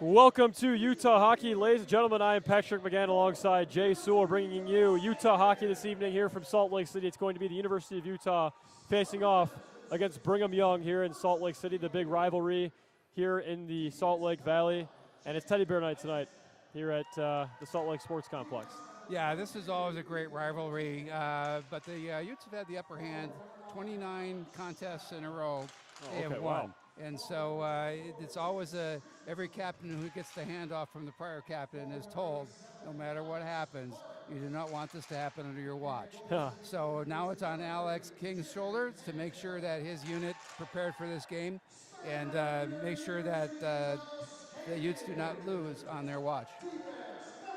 Welcome to Utah Hockey. Ladies and gentlemen, I am Patrick McGann alongside Jay Sewell, bringing you Utah Hockey this evening here from Salt Lake City. It's going to be the University of Utah facing off against Brigham Young here in Salt Lake City, the big rivalry here in the Salt Lake Valley. And it's Teddy Bear Night tonight here at the Salt Lake Sports Complex. Yeah, this is always a great rivalry, but the Utes have had the upper hand 29 contests in a row. They have won. Wow. And so it's always every captain who gets the handoff from the prior captain is told, no matter what happens, you do not want this to happen under your watch. So now it's on Alex King's shoulders to make sure that his unit prepared for this game and make sure that the Utes do not lose on their watch.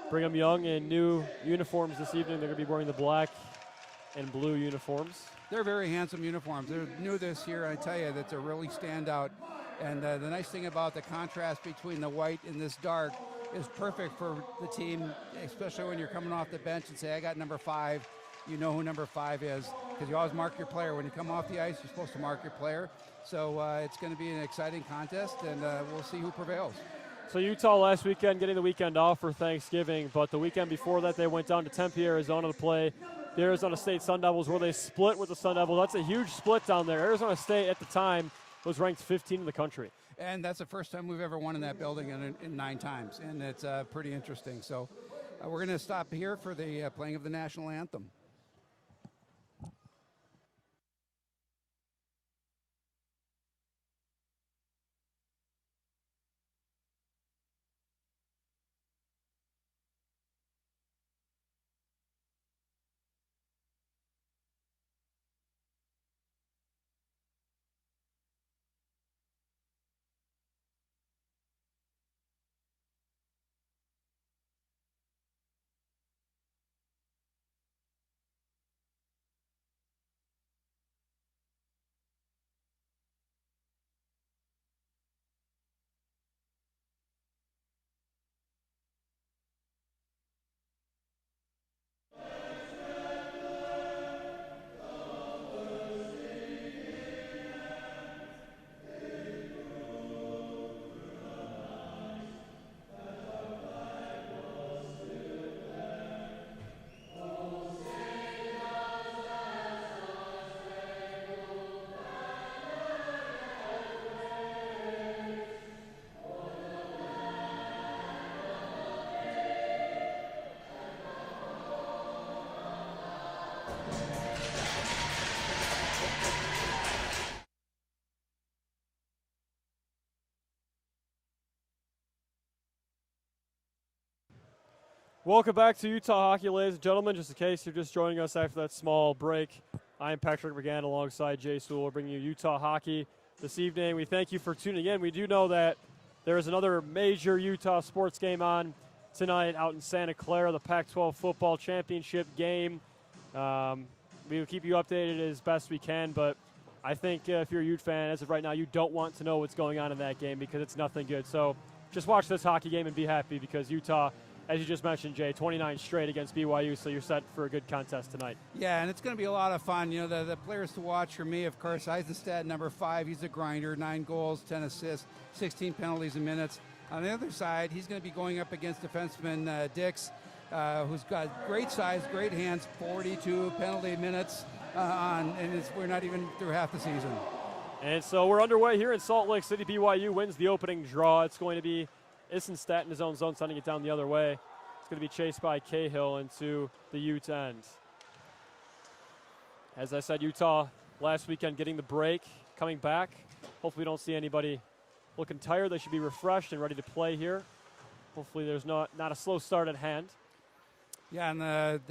Brigham Young in new uniforms this evening. They're going to be wearing the black and blue uniforms. They're very handsome uniforms. They're new this year, I tell you, that's a really standout. And the nice thing about the contrast between the white and this dark is perfect for the team, especially when you're coming off the bench and say, I got number 5. You know who number 5 is, because you always mark your player. When you come off the ice, you're supposed to mark your player. So it's going to be an exciting contest, and we'll see who prevails. So Utah last weekend getting the weekend off for Thanksgiving, but the weekend before that they went down to Tempe, Arizona to play the Arizona State Sun Devils, where they split with the Sun Devils. That's a huge split down there. Arizona State at the time was ranked 15 in the country. And that's the first time we've ever won in that building in 9 times, and it's pretty interesting. So we're going to stop here for the playing of the national anthem. Welcome back to Utah Hockey, ladies and gentlemen. Just in case you're just joining us after that small break, I am Patrick McGann alongside Jay Sewell, bringing you Utah Hockey this evening. We thank you for tuning in. We do know that there is another major Utah sports game on tonight out in Santa Clara, the Pac-12 football championship game. We will keep you updated as best we can, but I think if you're a Ute fan, as of right now, you don't want to know what's going on in that game because it's nothing good. So just watch this hockey game and be happy because Utah, as you just mentioned, Jay, 29 straight against BYU, so you're set for a good contest tonight. Yeah, and it's going to be a lot of fun. You know, the players to watch for me, of course, Eisenstadt, number 5, he's a grinder, 9 goals, 10 assists, 16 penalties and minutes. On the other side, he's going to be going up against defenseman Dix, who's got great size, great hands, 42 penalty minutes and we're not even through half the season. And so we're underway here in Salt Lake City. BYU wins the opening draw. It's going to be Eisenstadt in his own zone, sending it down the other way. It's going to be chased by Cahill into the Ute end. As I said, Utah last weekend getting the break, coming back. Hopefully we don't see anybody looking tired. They should be refreshed and ready to play here. Hopefully there's not a slow start at hand. Yeah, and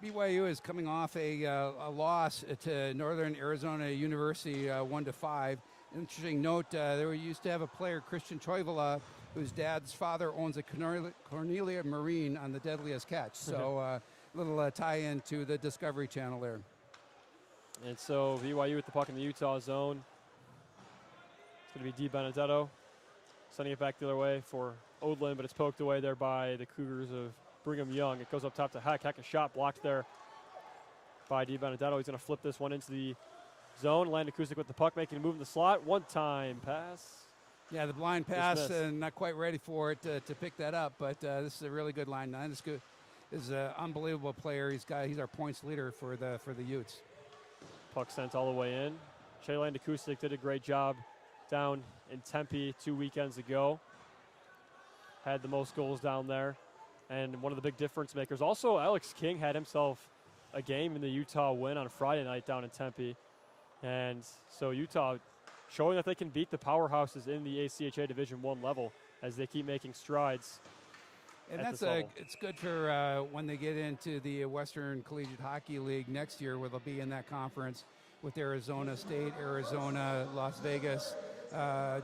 BYU is coming off a loss to Northern Arizona University 1-5. Interesting note, they used to have a player, Christian Choivola, whose dad's father owns a Cornelia Marine on the Deadliest Catch. So a little tie-in to the Discovery Channel there. And so BYU with the puck in the Utah zone. It's going to be DiBenedetto sending it back the other way for Odlin, but it's poked away there by the Cougars of Brigham Young. It goes up top to Heck. Heck, a shot blocked there by DiBenedetto. He's going to flip this one into the zone. Landon Kusick with the puck, making a move in the slot. One-time pass. Yeah, the blind pass missed. and not quite ready for it to pick that up, but this is a really good line. Nine is good. Is an unbelievable player. He's our points leader for the Utes. Puck sent all the way in. Shaylan DeKusick did a great job down in Tempe 2 weekends ago. Had the most goals down there, and one of the big difference makers. Also, Alex King had himself a game in the Utah win on Friday night down in Tempe, and so Utah showing that they can beat the powerhouses in the ACHA Division I level as they keep making strides. And at that's this level. it's good for when they get into the Western Collegiate Hockey League next year, where they'll be in that conference with Arizona State, Arizona, Las Vegas,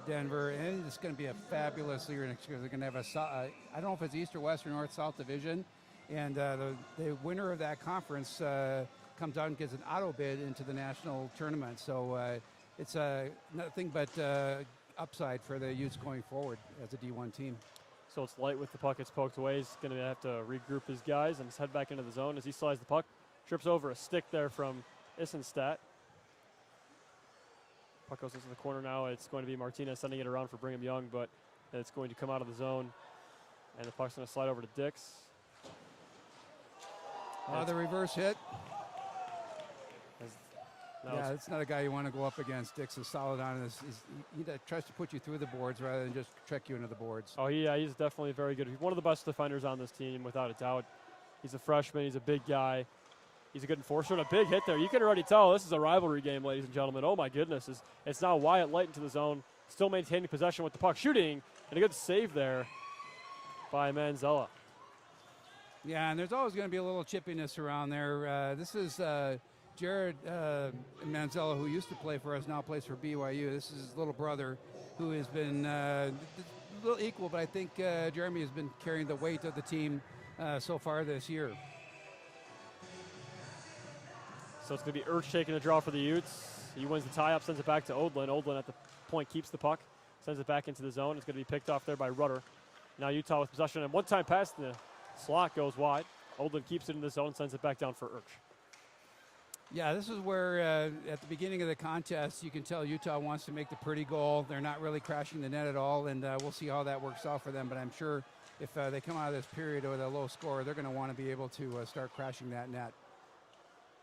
Denver, and it's going to be a fabulous year next year. They're going to have I don't know if it's East or West or North South Division, and the winner of that conference comes out and gets an auto bid into the national tournament. So it's nothing but upside for the Utes going forward as a D1 team. So it's light with the puck. It's poked away. He's going to have to regroup his guys and head back into the zone as he slides the puck. Trips over a stick there from Issenstadt. Puck goes into the corner now. It's going to be Martinez sending it around for Brigham Young, but it's going to come out of the zone. And the puck's going to slide over to Dix. The reverse hit. Yeah, it's not a guy you want to go up against. Dix is solid on this. He tries to put you through the boards rather than just trick you into the boards. Oh, yeah, he's definitely very good. He's one of the best defenders on this team, without a doubt. He's a freshman. He's a big guy. He's a good enforcer. And a big hit there. You can already tell this is a rivalry game, ladies and gentlemen. Oh, my goodness. It's now Wyatt Light into the zone, still maintaining possession with the puck, shooting, and a good save there by Manzella. Yeah, and there's always going to be a little chippiness around there. This is Jared Manzella, who used to play for us, now plays for BYU. This is his little brother, who has been a little equal, but I think Jeremy has been carrying the weight of the team so far this year. So it's going to be Urch taking a draw for the Utes. He wins the tie-up, sends it back to Odlin. Odlin at the point keeps the puck, sends it back into the zone. It's going to be picked off there by Rudder. Now Utah with possession, and one-time pass, the slot goes wide. Odlin keeps it in the zone, sends it back down for Urch. Yeah, this is where at the beginning of the contest, you can tell Utah wants to make the pretty goal. They're not really crashing the net at all, and we'll see how that works out for them. But I'm sure if they come out of this period with a low score, they're going to want to be able to start crashing that net.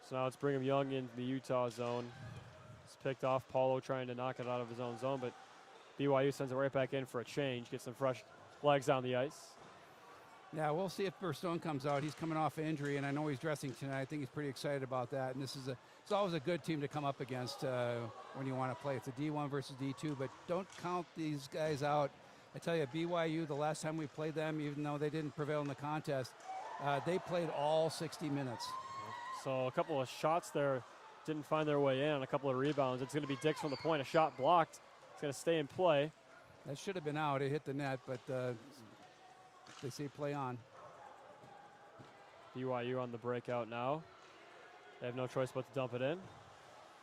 So now it's Brigham Young in the Utah zone. It's picked off. Paulo trying to knock it out of his own zone, but BYU sends it right back in for a change, gets some fresh legs on the ice. Yeah, we'll see if Burstone comes out. He's coming off injury, and I know he's dressing tonight. I think he's pretty excited about that. And it's always a good team to come up against when you want to play. It's a D1 versus D2, but don't count these guys out. I tell you, BYU, the last time we played them, even though they didn't prevail in the contest, they played all 60 minutes. So a couple of shots there didn't find their way in, a couple of rebounds. It's going to be Dix from the point. A shot blocked. It's going to stay in play. That should have been out. It hit the net, but they say play on. BYU on the breakout now. They have no choice but to dump it in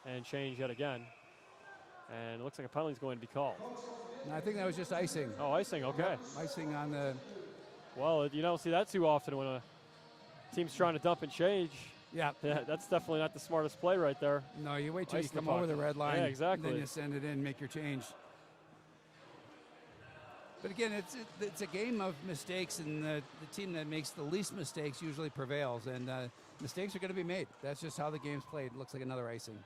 and change yet again. And it looks like a penalty is going to be called. And I think that was just icing. Oh, icing, okay. Yep, icing on the... Well, you don't see that too often when a team's trying to dump and change. Yeah. That's definitely not the smartest play right there. No, you wait till Ice you the come puck. over the red line. Yeah, exactly. And then you send it in, make your change. But again, it's a game of mistakes, and the team that makes the least mistakes usually prevails. And mistakes are going to be made. That's just how the game's played. It looks like another icing.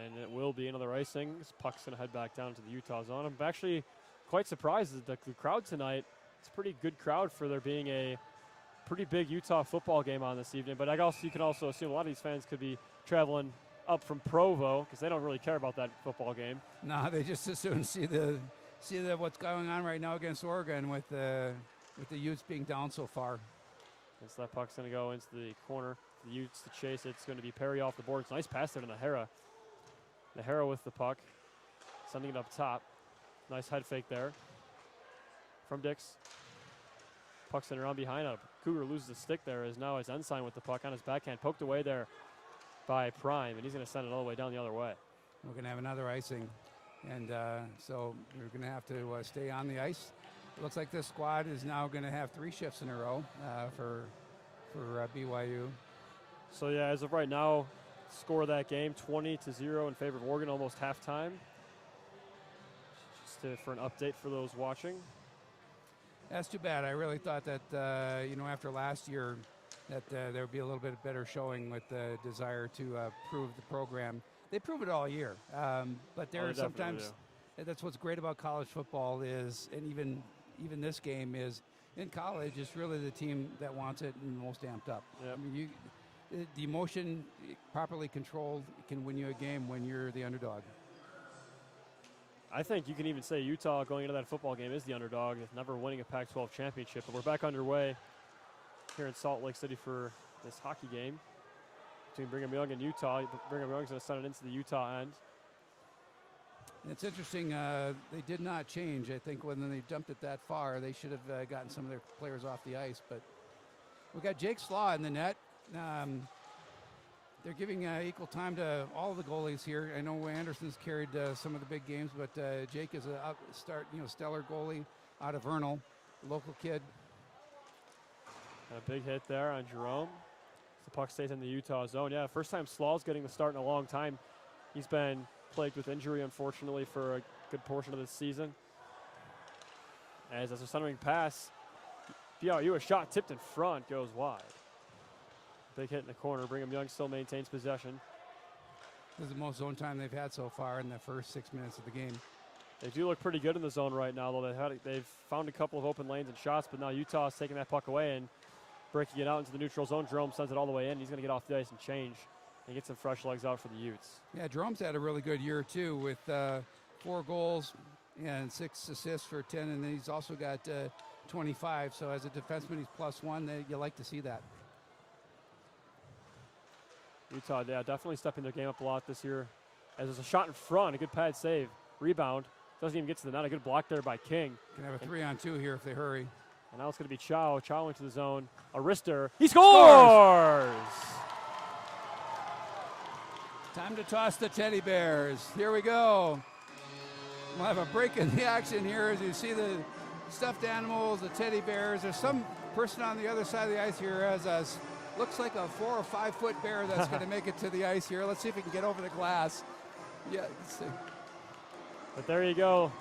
And it will be another icing. This puck's going to head back down to the Utah zone. I'm actually quite surprised that the crowd tonight, it's a pretty good crowd for there being a pretty big Utah football game on this evening. But you can also assume a lot of these fans could be traveling up from Provo because they don't really care about that football game. No, they just as soon see what's going on right now against Oregon with the Utes being down so far. So that puck's going to go into the corner. The Utes to chase it. It's going to be Perry off the boards. Nice pass there to Nahara. Nahara with the puck, sending it up top. Nice head fake there from Dix. Puck's in around behind. Cougar loses the stick there. Now it's Ensign with the puck on his backhand. Poked away there by Prime, and he's going to send it all the way down the other way. We're going to have another icing. And so we're going to have to stay on the ice. It looks like this squad is now going to have 3 shifts in a row for BYU. So, yeah, as of right now, score of that game, 20-0 in favor of Oregon, almost halftime. Just for an update for those watching. That's too bad. I really thought that, after last year, that there would be a little bit better showing with the desire to prove the program. They prove it all year, but there are sometimes that's what's great about college football is, and even this game is, in college, it's really the team that wants it and most amped up. Yep. I mean, the emotion properly controlled can win you a game when you're the underdog. I think you can even say Utah going into that football game is the underdog, never winning a Pac-12 championship. But we're back underway here in Salt Lake City for this hockey game between Brigham Young and Utah. Brigham Young's going to send it into the Utah end. It's interesting. They did not change. I think when they dumped it that far, they should have gotten some of their players off the ice. But we got Jake Slaw in the net. They're giving equal time to all the goalies here. I know Anderson's carried some of the big games, but Jake is a stellar goalie out of Vernal, local kid. And a big hit there on Jerome. The puck stays in the Utah zone. Yeah, first time Slaw's getting the start in a long time. He's been plagued with injury, unfortunately, for a good portion of this season. As a centering pass, BYU, a shot tipped in front, goes wide. Big hit in the corner. Brigham Young still maintains possession. This is the most zone time they've had so far in the first 6 minutes of the game. They do look pretty good in the zone right now, though. They've found a couple of open lanes and shots, but now Utah's taking that puck away and breaking it out into the neutral zone. Jerome sends it all the way in. He's going to get off the ice and change and get some fresh legs out for the Utes. Yeah, Jerome's had a really good year, too, with 4 goals and 6 assists for 10, and then he's also got 25. So as a defenseman, he's +1. You like to see that. Utah, yeah, definitely stepping their game up a lot this year. As there's a shot in front, a good pad save. Rebound. Doesn't even get to the net. A good block there by King. Can have a 3-on-2 here if they hurry. And now it's going to be Chow. Chow into the zone. A wrister. He scores! Time to toss the teddy bears. Here we go. We'll have a break in the action here as you see the stuffed animals, the teddy bears. There's some person on the other side of the ice here as us. Looks like a 4 or 5 foot bear that's going to make it to the ice here. Let's see if we can get over the glass. Yeah, let's see. But there you go.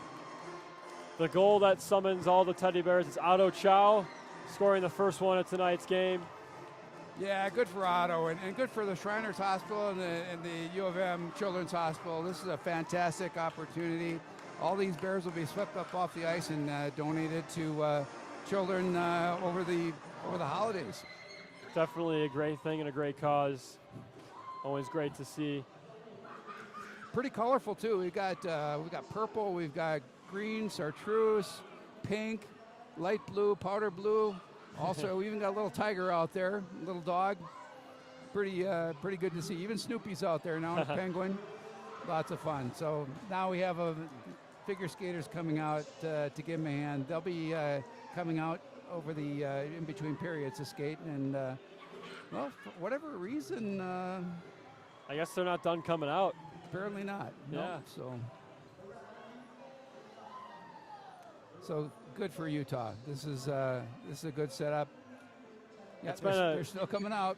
The goal that summons all the teddy bears is Otto Chow, scoring the first one of tonight's game. Yeah, good for Otto and good for the Shriners Hospital and the U of M Children's Hospital. This is a fantastic opportunity. All these bears will be swept up off the ice and donated to children over the holidays. Definitely a great thing and a great cause. Always great to see. Pretty colorful too. We've got purple, we've got green, chartreuse, pink, light blue, powder blue. Also, we even got a little tiger out there, little dog. Pretty good to see. Even Snoopy's out there now, and a penguin. Lots of fun. So now we have figure skaters coming out to give them a hand. They'll be coming out over the in between periods to skate, and well, for whatever reason, I guess they're not done coming out. Apparently not. Yeah. No, so good for Utah. This is a good setup. Yeah, they're still coming out.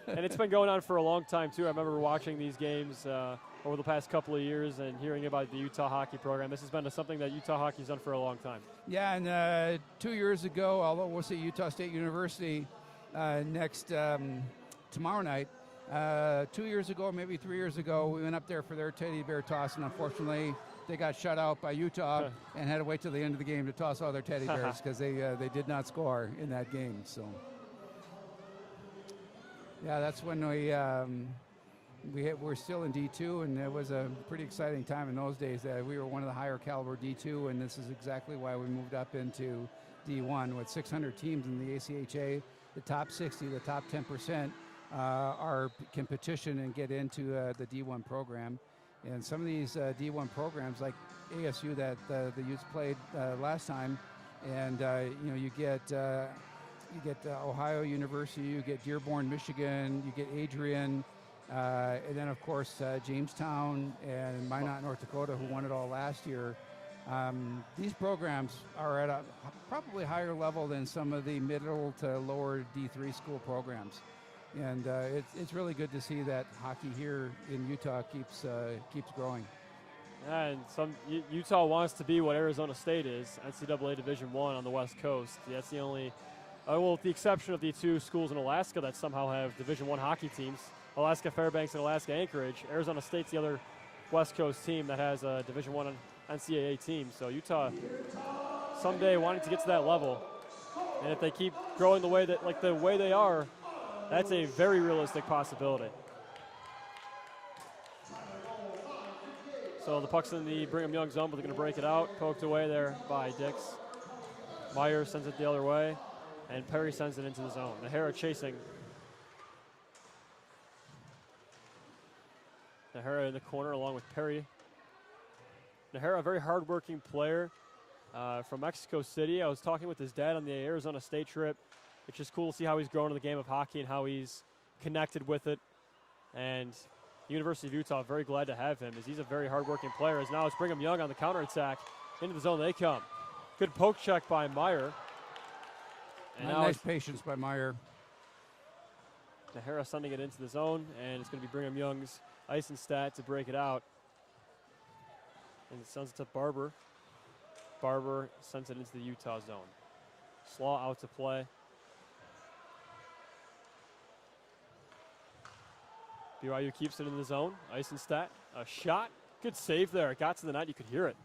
And it's been going on for a long time too. I remember watching these games over the past couple of years and hearing about the Utah hockey program. This has been something that Utah hockey's done for a long time. Yeah, and 2 years ago, although we'll see Utah State University next tomorrow night. 2 years ago, maybe 3 years ago, we went up there for their teddy bear toss, and unfortunately, they got shut out by Utah and had to wait till the end of the game to toss all their teddy bears because they did not score in that game. So, yeah, that's when we're still in D2, and it was a pretty exciting time in those days. We were one of the higher caliber D2, and this is exactly why we moved up into D1 with 600 teams in the ACHA. The top 60, the top 10% can petition and get into the D1 program. And some of these D1 programs, like ASU that the Utes played last time, and you get Ohio University, you get Dearborn, Michigan, you get Adrian, and then of course Jamestown and Minot, North Dakota, who won it all last year. These programs are at a probably higher level than some of the middle to lower D3 school programs. And it's really good to see that hockey here in Utah keeps growing. And Utah wants to be what Arizona State is, NCAA Division I on the West Coast. That's the only, well, with the exception of the two schools in Alaska that somehow have Division I hockey teams, Alaska Fairbanks and Alaska Anchorage. Arizona State's the other West Coast team that has a Division I NCAA team. So Utah someday wanting to get to that level, and if they keep growing the way they are, that's a very realistic possibility. So the puck's in the Brigham Young zone, but they're going to break it out. Poked away there by Dix. Meyer sends it the other way, and Perry sends it into the zone. Nahara chasing. Nahara in the corner along with Perry. Nahara, a very hard-working player from Mexico City. I was talking with his dad on the Arizona State trip. It's just cool to see how he's grown in the game of hockey and how he's connected with it. And University of Utah, very glad to have him, as he's a very hard-working player. As now it's Brigham Young on the counterattack. Into the zone they come. Good poke check by Meyer. And now nice patience by Meyer. Nahara sending it into the zone, and it's going to be Brigham Young's Eisenstadt to break it out. And it sends it to Barber. Barber sends it into the Utah zone. Slaw out to play. BYU keeps it in the zone. Eisenstadt, a shot. Good save there. It got to the net. You could hear it.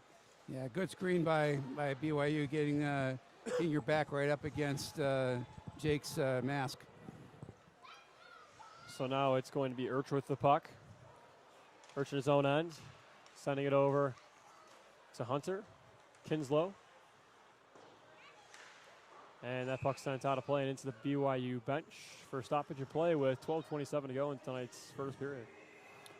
Yeah, good screen by BYU, getting your back right up against Jake's mask. So now it's going to be Urch with the puck. Urch at his own end, sending it over to Hunter. Kinslow. And that puck sent out of play and into the BYU bench for stoppage of play with 12:27 to go in tonight's first period.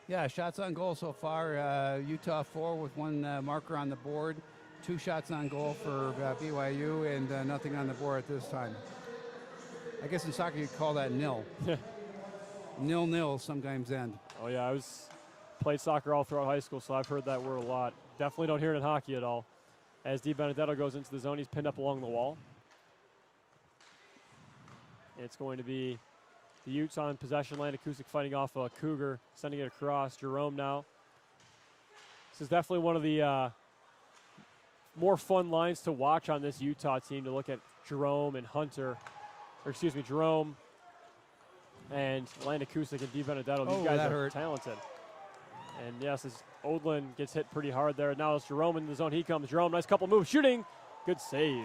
Yeah, shots on goal so far. Utah 4 with one marker on the board. 2 shots on goal for BYU and nothing on the board at this time. I guess in soccer you'd call that nil. 0-0 sometimes end. Oh yeah, I played soccer all throughout high school, so I've heard that word a lot. Definitely don't hear it in hockey at all. As Di Benedetto goes into the zone, he's pinned up along the wall. It's going to be the Utes on possession. Landekusic fighting off a Cougar, sending it across. Jerome now. This is definitely one of the more fun lines to watch on this Utah team, to look at Jerome and Hunter, or excuse me, Jerome and Landekusic and Di Benedetto. These guys are talented. And yes, as Odlin gets hit pretty hard there. Now it's Jerome in the zone. He comes. Jerome, nice couple moves. Shooting. Good save.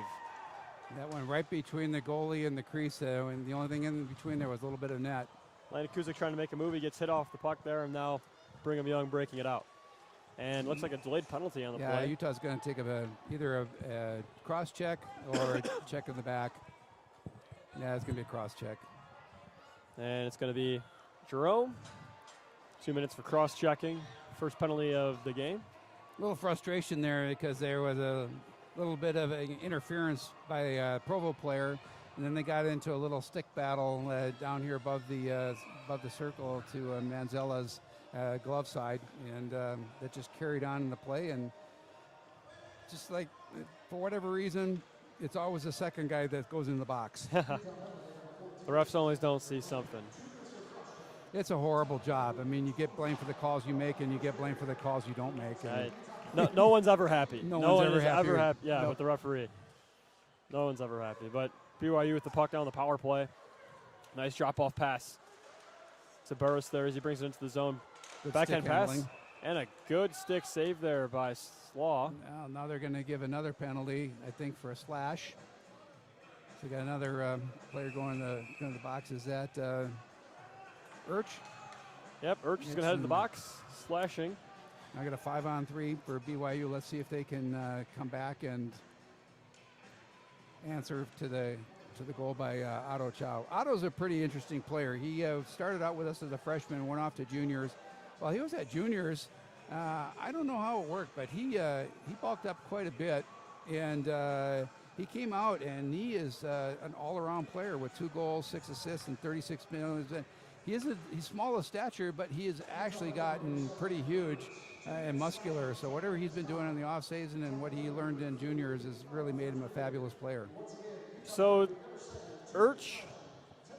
That went right between the goalie and the crease, and the only thing in between there was a little bit of net. Landekusic trying to make a move. He gets hit off the puck there, and now Brigham Young breaking it out. And looks like a delayed penalty on the play. Yeah, Utah's going to take either a cross check or a check in the back. Yeah, it's going to be a cross check. And it's going to be Jerome. 2 minutes for cross checking. First penalty of the game. A little frustration there because there was a little bit of interference by a Provo player, and then they got into a little stick battle down here above the circle to Manzella's glove side, and that just carried on in the play. And just like, for whatever reason, it's always the second guy that goes in the box. The refs always don't see something. It's a horrible job. I mean, you get blamed for the calls you make, and you get blamed for the calls you don't make. Right. No one's ever happy. No one's ever happy. Yeah, nope. With the referee. No one's ever happy. But BYU with the puck down the power play. Nice drop-off pass to Burris there as he brings it into the zone. Good backhand pass. handling. And a good stick save there by Slaw. Now they're going to give another penalty, I think, for a slash. So we got another player going to the box. Is that Urch? Yep, Urch is going to head to the box, slashing. I got a 5-on-3 for BYU. Let's see if they can come back and answer to the goal by Otto Chow. Otto's a pretty interesting player. He started out with us as a freshman and went off to juniors. While he was at juniors, I don't know how it worked, but he bulked up quite a bit, and he came out, and he is an all-around player with 2 goals, 6 assists, and 36 minutes. He's small of stature, but he has actually gotten pretty huge and muscular. So whatever he's been doing in the offseason and what he learned in juniors has really made him a fabulous player. So Urch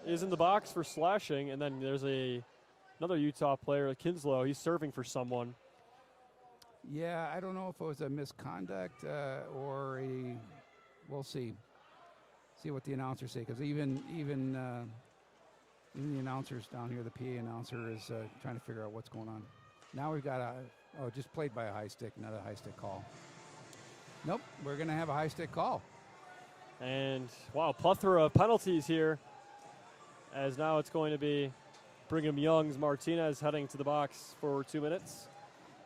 is in the box for slashing, and then there's another Utah player, Kinslow. He's serving for someone. Yeah, I don't know if it was a misconduct or a. We'll see. See what the announcers say, because even the announcers down here, the PA announcer is trying to figure out what's going on. Now we've got just played by a high stick, not a high stick call. Nope, we're going to have a high stick call. And wow, plethora of penalties here, as now it's going to be Brigham Young's Martinez heading to the box for 2 minutes.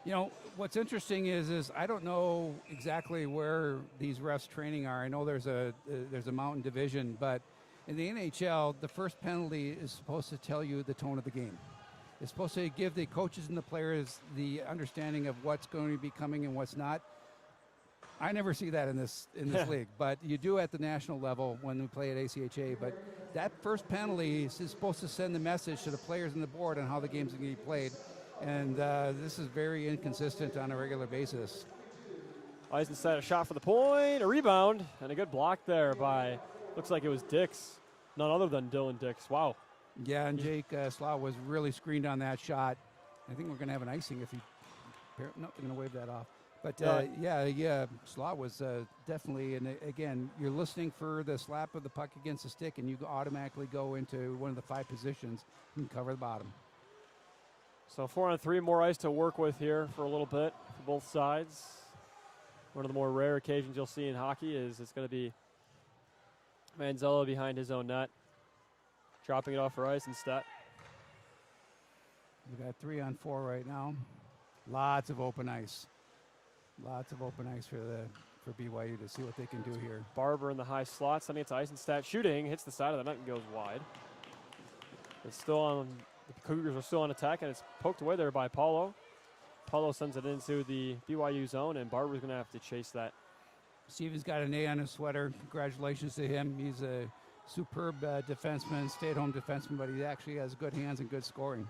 You know, what's interesting is I don't know exactly where these refs training are. I know there's a mountain division, but in the NHL, the first penalty is supposed to tell you the tone of the game. It's supposed to give the coaches and the players the understanding of what's going to be coming and what's not. I never see that in this league, but you do at the national level when we play at ACHA. But that first penalty is supposed to send the message to the players and the board on how the game's going to be played. And this is very inconsistent on a regular basis. Eisenstadt a shot for the point, a rebound, and a good block there by, looks like it was Dix, none other than Dylan Dix. Wow. Yeah, and Jake Slaw was really screened on that shot. I think we're going to have an icing if he, no, they're going to wave that off. But yeah, Slaw was definitely, and again, you're listening for the slap of the puck against the stick, and you automatically go into one of the 5 positions and cover the bottom. So 4-on-3, more ice to work with here for a little bit for both sides. One of the more rare occasions you'll see in hockey is it's going to be Manzello behind his own net, dropping it off for Eisenstadt. We got 3-on-4 right now. Lots of open ice. Lots of open ice for BYU to see what they can do here. Barber in the high slot, sending it to Eisenstadt, shooting, hits the side of the net and goes wide. It's still on. The Cougars are still on attack, and it's poked away there by Paulo. Paulo sends it into the BYU zone, and Barber's going to have to chase that. Steven's got an A on his sweater. Congratulations to him. He's a superb defenseman, stay-at-home defenseman, but he actually has good hands and good scoring.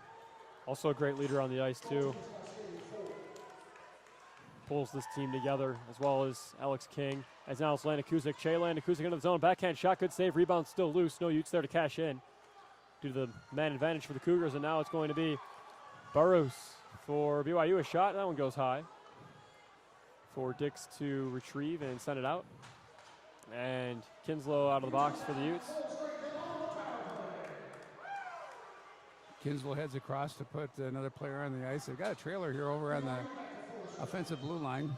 Also a great leader on the ice, too. Pulls this team together, as well as Alex King. As now it's Landikusic. Landikusic into the zone. Backhand shot, good save. Rebound still loose. No Utes there to cash in due to the man advantage for the Cougars, and now it's going to be Burrows for BYU. A shot, that one goes high for Dix to retrieve and send it out. And Kinslow out of the box for the Utes. Kinslow heads across to put another player on the ice. They've got a trailer here over on the offensive blue line.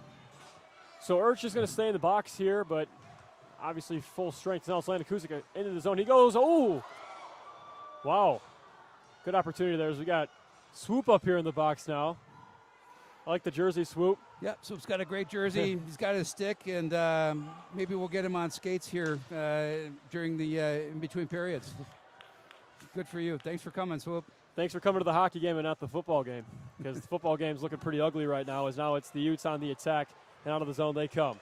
So Urch is going to stay in the box here, but obviously full strength. Now it's Landikusic into the zone. He goes, oh! Wow. Good opportunity there as we got Swoop up here in the box now. I like the jersey, Swoop. Yep, Swoop's got a great jersey. He's got his stick, and maybe we'll get him on skates here during the in-between periods. Good for you. Thanks for coming, Swoop. Thanks for coming to the hockey game and not the football game, because the football game's looking pretty ugly right now, as now it's the Utes on the attack, and out of the zone they come.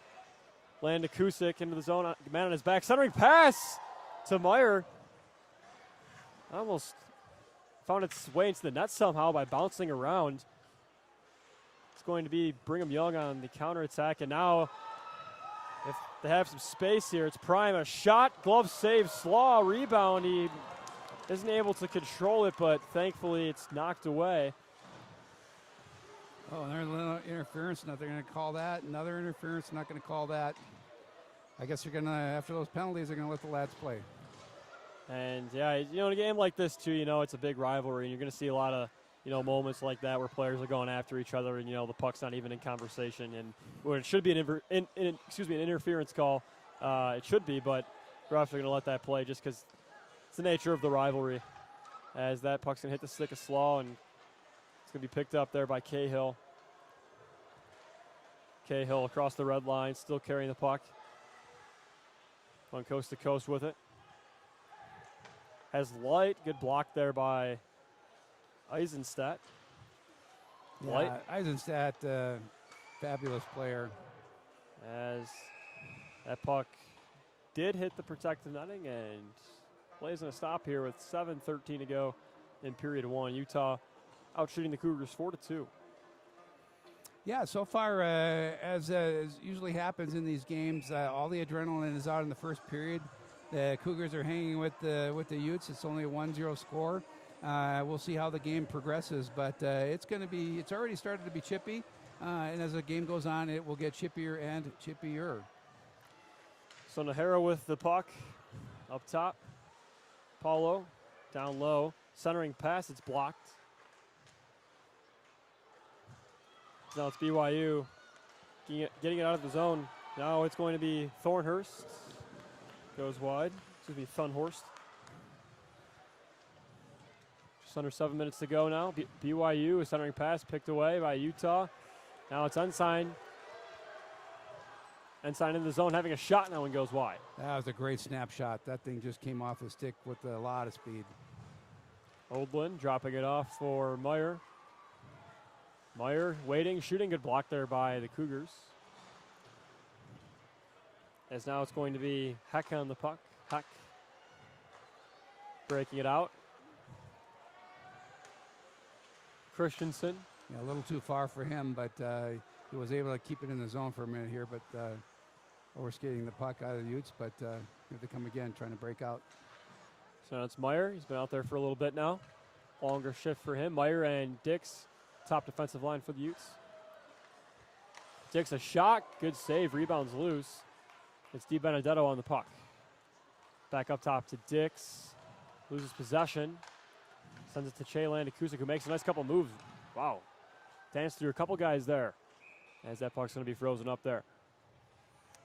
Landikusic into the zone, man on his back, centering pass to Meyer. Almost found its way into the net somehow by bouncing around. It's going to be Brigham Young on the counterattack, and now if they have some space here, it's Prime. A shot, glove save, Slaw, rebound. He isn't able to control it, but thankfully it's knocked away. Oh, and there's a little interference. They're going to call that. Another interference, not going to call that. I guess you're going to, after those penalties, they're going to let the lads play. And, yeah, you know, in a game like this, too, you know, it's a big rivalry, and you're going to see a lot of, you know, moments like that where players are going after each other and, you know, the puck's not even in conversation. And where it should be an interference call, it should be, but refs are going to let that play just because it's the nature of the rivalry, as that puck's going to hit the stick of Slaw, and it's going to be picked up there by Cahill. Cahill across the red line, still carrying the puck. On coast to coast with it. Has Light, good block there by Eisenstadt. Yeah, Eisenstadt, fabulous player. As that puck did hit the protected netting, and plays going to stop here with 7:13 to go in period 1. Utah out shooting the Cougars 4-2. Yeah, so far, as usually happens in these games, all the adrenaline is out in the first period. The Cougars are hanging with the Utes. It's only a 1-0 score. We'll see how the game progresses, but it's already started to be chippy. And as the game goes on, it will get chippier and chippier. So Nahara with the puck up top. Paulo down low. Centering pass, it's blocked. Now it's BYU getting it out of the zone. Now it's going to be Thornhurst. Goes wide. Excuse me, Thunhorst. Just under 7 minutes to go now. BYU, a centering pass picked away by Utah. Now it's Ensign. Ensign in the zone having a shot now and goes wide. That was a great snapshot. That thing just came off the stick with a lot of speed. Oldland dropping it off for Meyer. Meyer waiting, shooting, good block there by the Cougars. As now it's going to be Heck on the puck. Heck breaking it out. Christensen. Yeah, a little too far for him, but he was able to keep it in the zone for a minute here, but overskating the puck out of the Utes, but here they come again, trying to break out. So now it's Meyer. He's been out there for a little bit now. Longer shift for him. Meyer and Dix, top defensive line for the Utes. Dix a shot, good save, rebounds loose. It's Di Benedetto on the puck. Back up top to Dix, loses possession. Sends it to Che Landakusik, who makes a nice couple moves. Wow. Danced through a couple guys there as that puck's going to be frozen up there.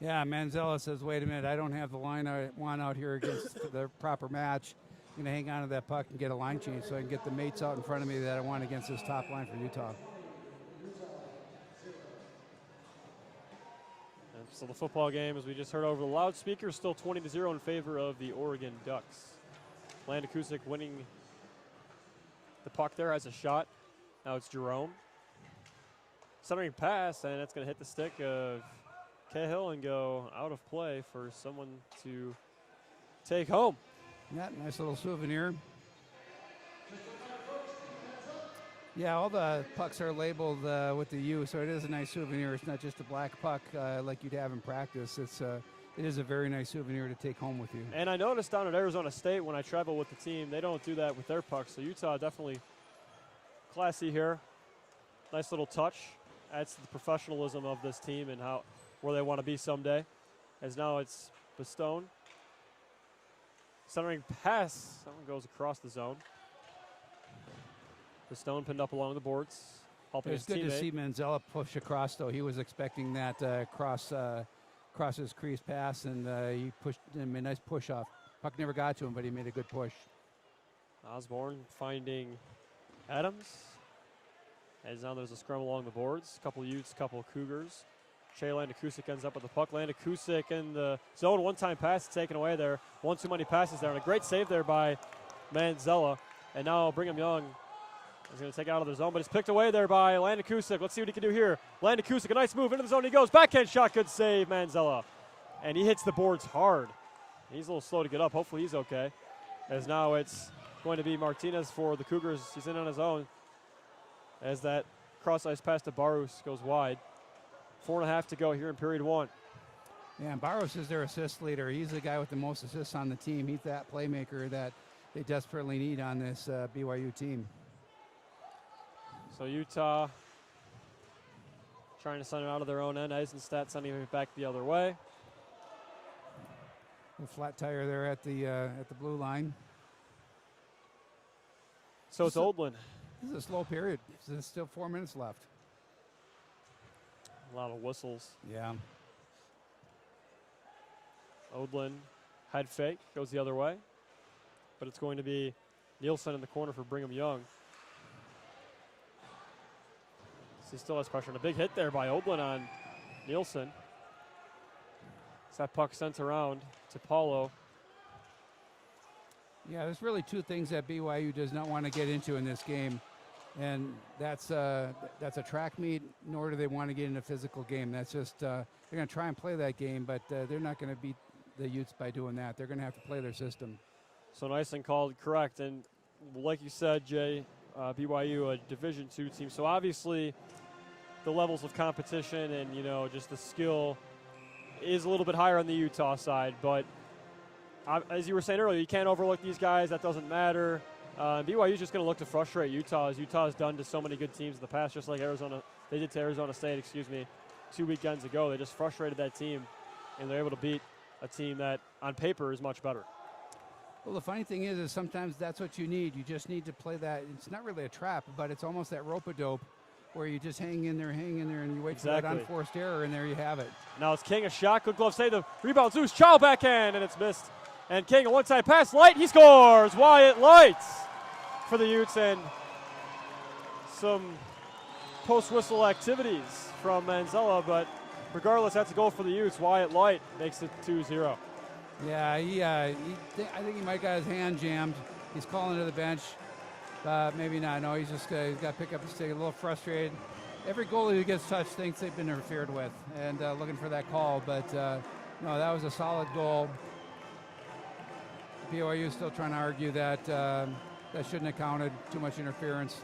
Yeah, Manzella says, wait a minute, I don't have the line I want out here against the proper match. I'm going to hang on to that puck and get a line change so I can get the mates out in front of me that I want against this top line for Utah. And so the football game, as we just heard over the loudspeaker, still 20-0 in favor of the Oregon Ducks. Landakusik winning the puck there, has a shot. Now it's Jerome. Centering pass, and it's going to hit the stick of Cahill and go out of play for someone to take home. Yeah, nice little souvenir. Yeah, all the pucks are labeled with the U, so it is a nice souvenir. It's not just a black puck like you'd have in practice. It is a very nice souvenir to take home with you. And I noticed down at Arizona State when I travel with the team, they don't do that with their pucks. So Utah definitely classy here. Nice little touch. Adds to the professionalism of this team and where they want to be someday. As now it's Bastone. Centering pass. That one goes across the zone. Bastone pinned up along the boards. Helping his teammate. It's good to see Manzella push across, though. He was expecting that cross his crease pass, and he pushed him a nice push off. Puck never got to him, but he made a good push. Osborne finding Adams. As now there's a scrum along the boards. Couple Utes, couple Cougars. Che Landakusik ends up with the puck. Landakusik in the zone. One-time pass taken away there. One too many passes there. And a great save there by Manzella. And now Brigham Young is going to take it out of the zone, but it's picked away there by Landakusik. Let's see what he can do here. Landakusik, a nice move into the zone. He goes. Backhand shot. Good save, Manzella. And he hits the boards hard. He's a little slow to get up. Hopefully he's okay. As now it's going to be Martinez for the Cougars. He's in on his own. As that cross-ice pass to Barus goes wide. 4.5 to go here in period one. Yeah, and Barros is their assist leader. He's the guy with the most assists on the team. He's that playmaker that they desperately need on this BYU team. So Utah trying to send it out of their own end. Eisenstadt sending it back the other way. A flat tire there at the blue line. So it's Oldland. This is a slow period. There's still 4 minutes left. A lot of whistles. Yeah. Oldland head fake, goes the other way. But it's going to be Nielsen in the corner for Brigham Young. So he still has pressure. And a big hit there by Oldland on Nielsen. It's that puck sent around to Paulo. Yeah, there's really two things that BYU does not want to get into in this game. And that's a track meet, nor do they want to get in a physical game. That's just, they're going to try and play that game, but they're not going to beat the Utes by doing that. They're going to have to play their system. So nice and called correct. And like you said, Jay, BYU, a Division II team. So obviously the levels of competition and, just the skill is a little bit higher on the Utah side. But as you were saying earlier, you can't overlook these guys. That doesn't matter. BYU is just going to look to frustrate Utah, as Utah has done to so many good teams in the past, just like Arizona they did to Arizona State, 2 weekends ago. They just frustrated that team, and they're able to beat a team that on paper is much better. Well, the funny thing is sometimes that's what you need. You just need to play that. It's not really a trap, but it's almost that rope-a-dope where you just hang in there, and you wait for that unforced error, and there you have it. Now it's King, a shot, good glove save, the rebound, Zeus, Chow backhand, and it's missed. And King, a one-time pass, Light, he scores! Wyatt Light for the Utes, and some post-whistle activities from Manzella, but regardless, that's a goal for the Utes. Wyatt Light makes it 2-0. Yeah, I think he might got his hand jammed. He's calling to the bench. Maybe not. No, he's got to pick up the stick. A little frustrated. Every goalie who gets touched thinks they've been interfered with and looking for that call. But no, that was a solid goal. BYU still trying to argue that that shouldn't have counted. Too much interference.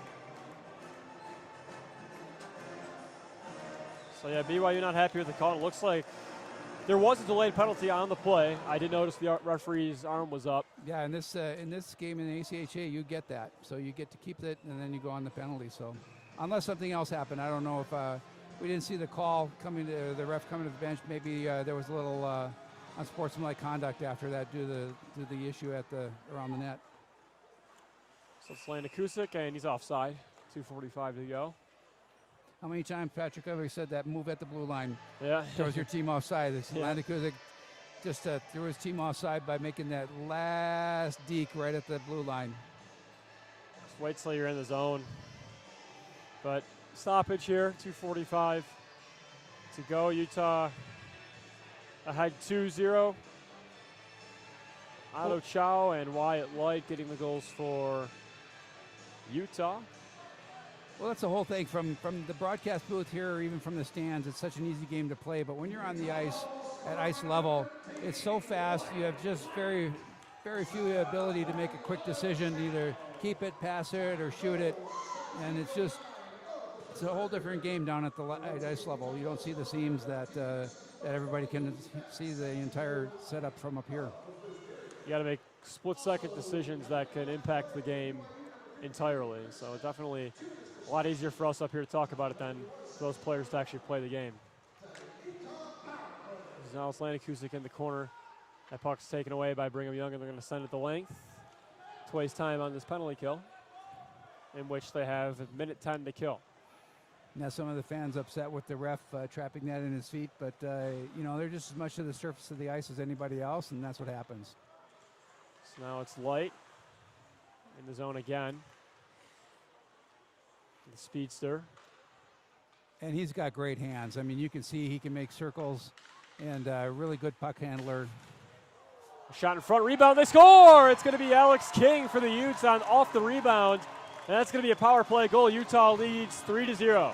So yeah, BYU not happy with the call. It looks like there was a delayed penalty on the play. I did notice the referee's arm was up. Yeah, in this game in the ACHA, you get that. So you get to keep it, and then you go on the penalty. So unless something else happened, I don't know if we didn't see the call coming to the ref coming to the bench. Maybe there was a little unsportsmanlike conduct after that due to the issue around the net. So it's Landon Kusick, and he's offside. 2:45 to go. How many times, Patrick, have we said that move at the blue line? Yeah. Throws your team offside. Yeah. Landon Kusick just threw his team offside by making that last deke right at the blue line. Just wait till you're in the zone. But stoppage here, 2:45 to go. Utah ahead 2-0. Otto Chow and Wyatt Light getting the goals for Utah. Well, that's the whole thing from the broadcast booth here or even from the stands. It's such an easy game to play, but when you're on the ice at ice level, it's so fast. You have just very, very few ability to make a quick decision, either keep it, pass it, or shoot it. And it's a whole different game down at the ice level. You don't see the seams that everybody can see the entire setup from up here. You got to make split-second decisions that can impact the game entirely. So definitely a lot easier for us up here to talk about it than for those players to actually play the game. Now it's Landon Kusick in the corner. That puck's taken away by Brigham Young, and they're going to send it the length to waste time on this penalty kill, in which they have a minute 10 to kill. Now some of the fans upset with the ref trapping that in his feet, but they're just as much to the surface of the ice as anybody else, and that's what happens. So now it's Light in the zone again. The speedster. And he's got great hands. I mean, you can see he can make circles, and really good puck handler. A shot in front, rebound, they score! It's going to be Alex King for the Utes off the rebound. And that's going to be a power play goal. Utah leads 3-0.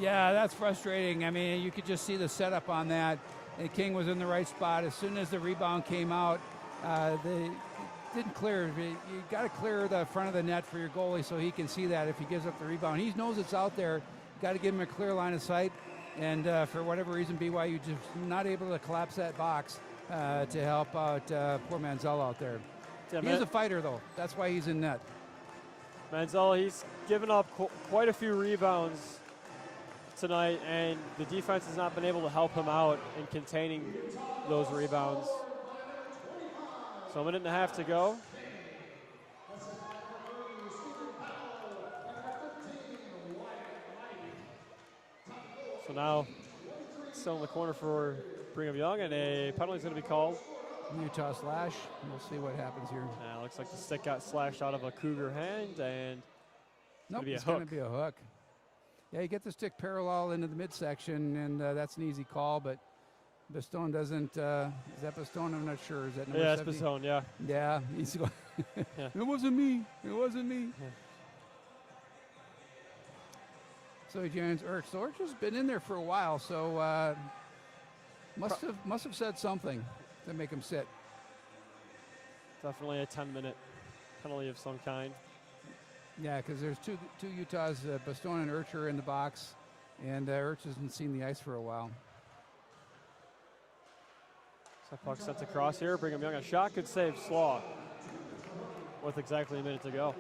Yeah, that's frustrating. I mean, you could just see the setup on that. And King was in the right spot. As soon as the rebound came out, they didn't clear. You got to clear the front of the net for your goalie so he can see that if he gives up the rebound. He knows it's out there. Got to give him a clear line of sight. And for whatever reason, BYU just not able to collapse that box to help out poor Manzella out there. Yeah, he's a fighter, though. That's why he's in net. Manzella, he's given up quite a few rebounds tonight, and the defense has not been able to help him out in containing those rebounds. So a minute and a half to go. So now still in the corner for Brigham Young, and a penalty is going to be called. Utah slash. We'll see what happens here. Looks like the stick got slashed out of a Cougar hand, and it's going to be a hook. Yeah, you get the stick parallel into the midsection, and that's an easy call, but Bastone doesn't. Is that Bastone? I'm not sure. Is that number 70? It's Bastone, yeah. Yeah, he's going. Yeah. It wasn't me. It wasn't me. Yeah. So he joins Urch. So Urch has been in there for a while, so must have said something to make him sit. Definitely a 10-minute penalty of some kind. Yeah, because there's two Utahs, Bastone and Urch are in the box, and Urch hasn't seen the ice for a while. So puck sent across here. Brigham Young a shot, good save, Slaw, with exactly a minute to go.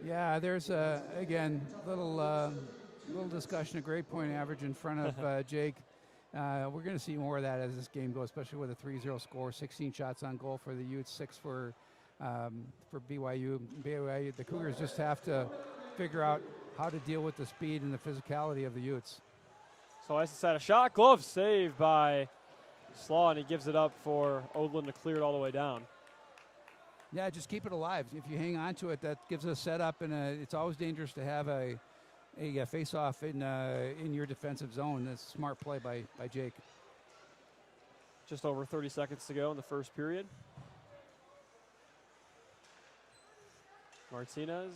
Yeah, there's again little discussion of grade point average in front of Jake. We're going to see more of that as this game goes, especially with a 3-0 score, 16 shots on goal for the Utes, 6 for BYU. BYU. The Cougars just have to figure out how to deal with the speed and the physicality of the Utes. So Isis had a shot, glove saved by Slaw, and he gives it up for Odlin to clear it all the way down. Yeah, just keep it alive. If you hang on to it, that gives a setup, and it's always dangerous to have a face-off in your defensive zone. That's a smart play by Jake. Just over 30 seconds to go in the first period. Martinez.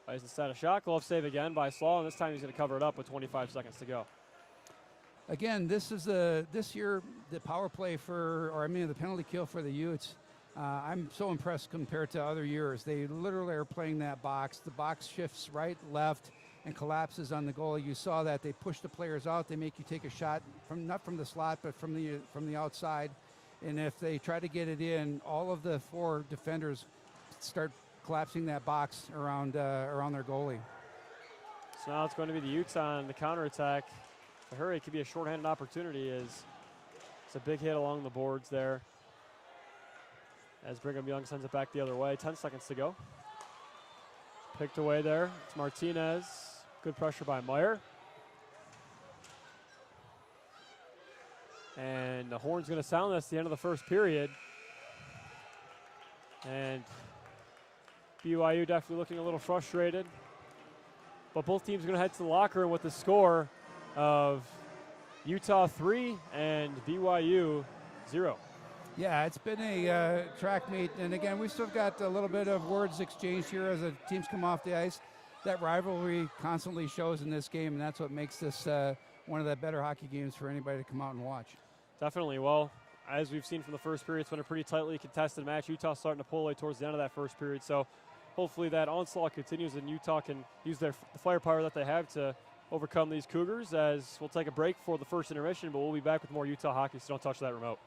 Isis had a shot, glove save again by Slaw, and this time he's going to cover it up with 25 seconds to go. Again, this year the power play the penalty kill for the Utes. I'm so impressed compared to other years. They literally are playing that box. The box shifts right, left, and collapses on the goalie. You saw that. They push the players out. They make you take a shot not from the slot, but from the outside. And if they try to get it in, all of the 4 defenders start collapsing that box around their goalie. So now it's going to be the Utes on the counterattack. To hurry, it could be a shorthanded opportunity as it's a big hit along the boards there. As Brigham Young sends it back the other way. 10 seconds to go. Picked away there. It's Martinez. Good pressure by Meyer. And the horn's going to sound. That's the end of the first period. And BYU definitely looking a little frustrated. But both teams are going to head to the locker room with the score of Utah 3 and BYU 0. Yeah, it's been a track meet, and again, we've still got a little bit of words exchanged here as the teams come off the ice. That rivalry constantly shows in this game, and that's what makes this one of the better hockey games for anybody to come out and watch. Definitely. Well, as we've seen from the first period, it's been a pretty tightly contested match. Utah starting to pull away towards the end of that first period, so hopefully that onslaught continues and Utah can use the firepower that they have to overcome these Cougars. As we'll take a break for the first intermission, but we'll be back with more Utah hockey, so don't touch that remote.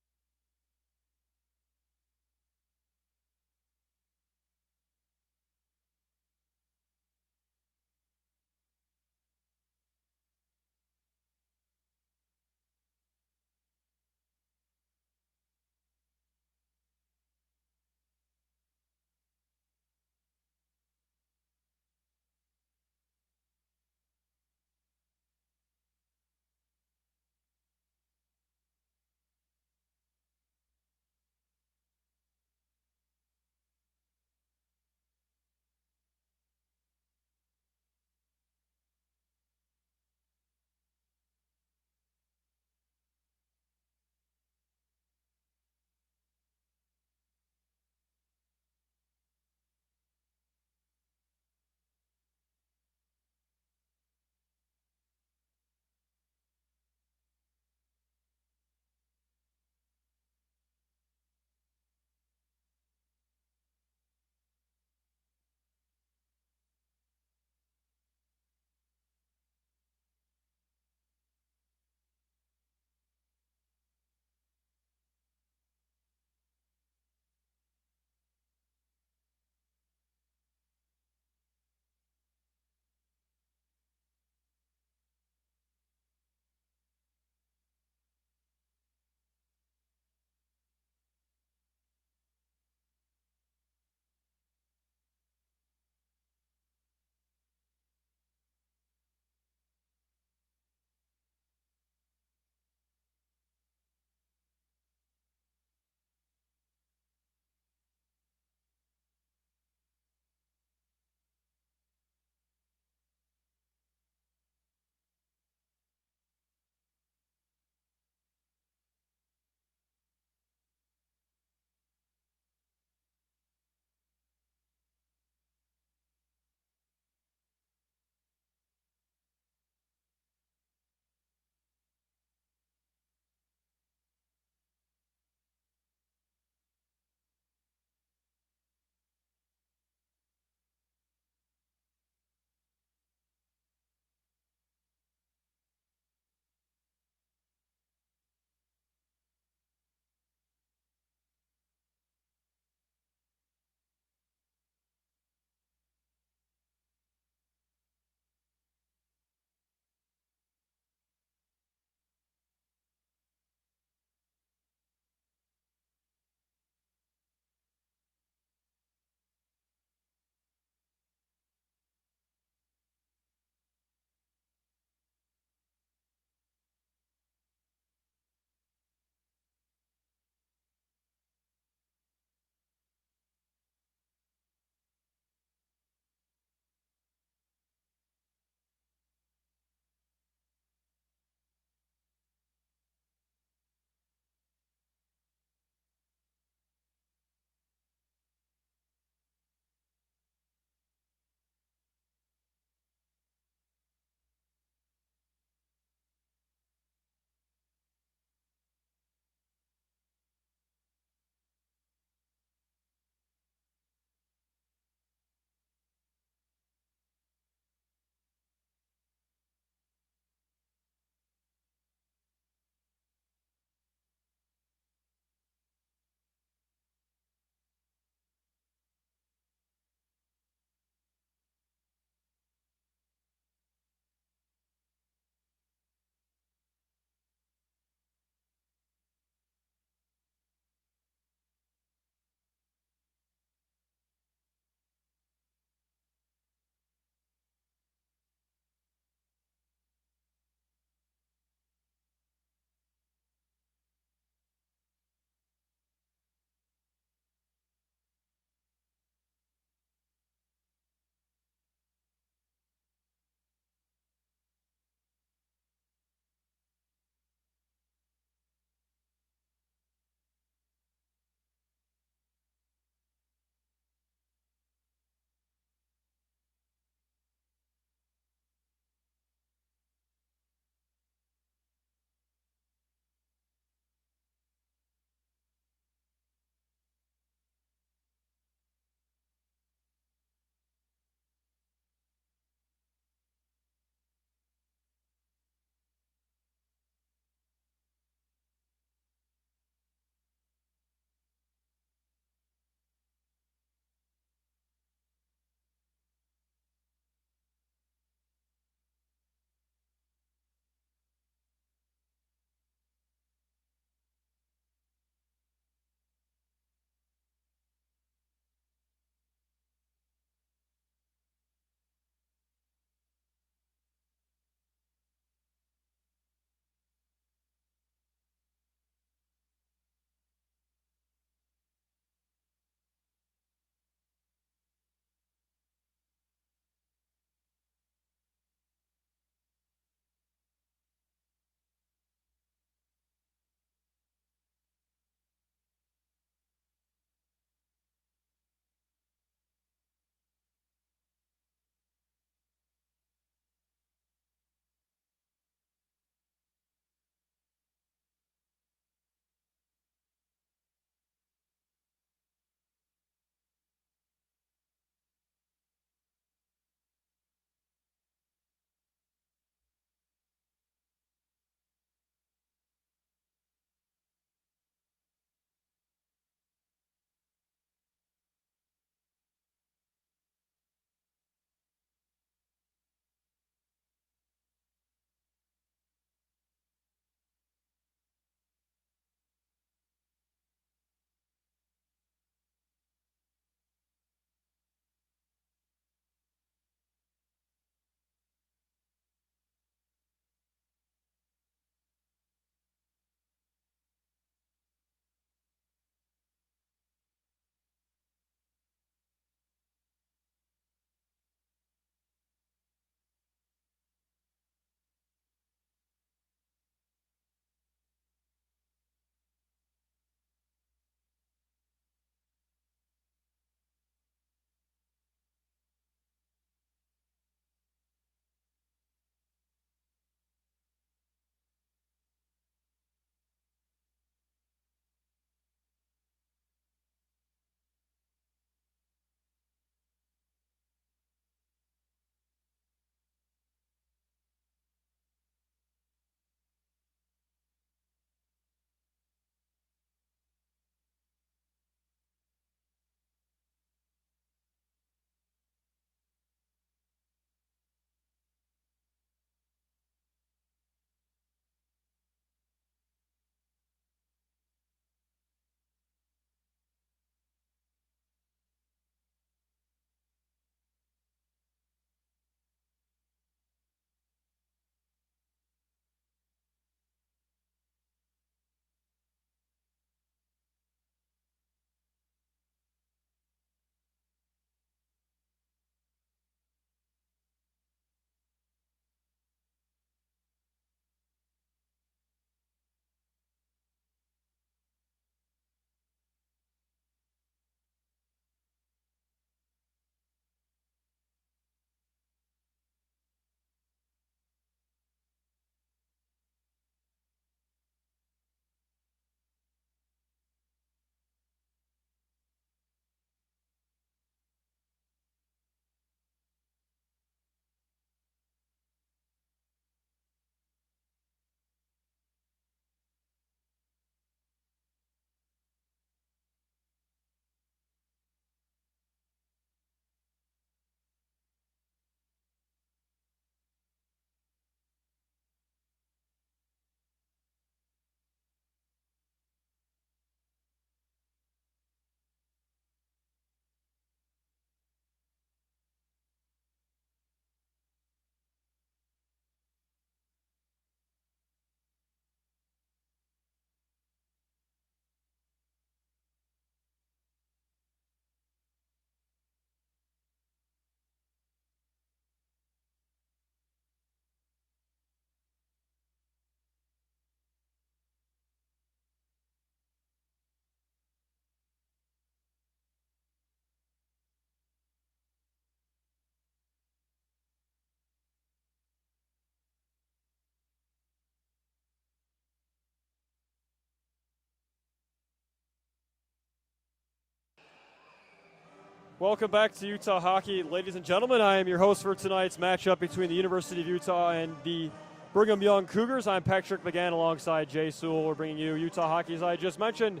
Welcome back to Utah Hockey. Ladies and gentlemen, I am your host for tonight's matchup between the University of Utah and the Brigham Young Cougars. I'm Patrick McGann alongside Jay Sewell. We're bringing you Utah Hockey. As I just mentioned,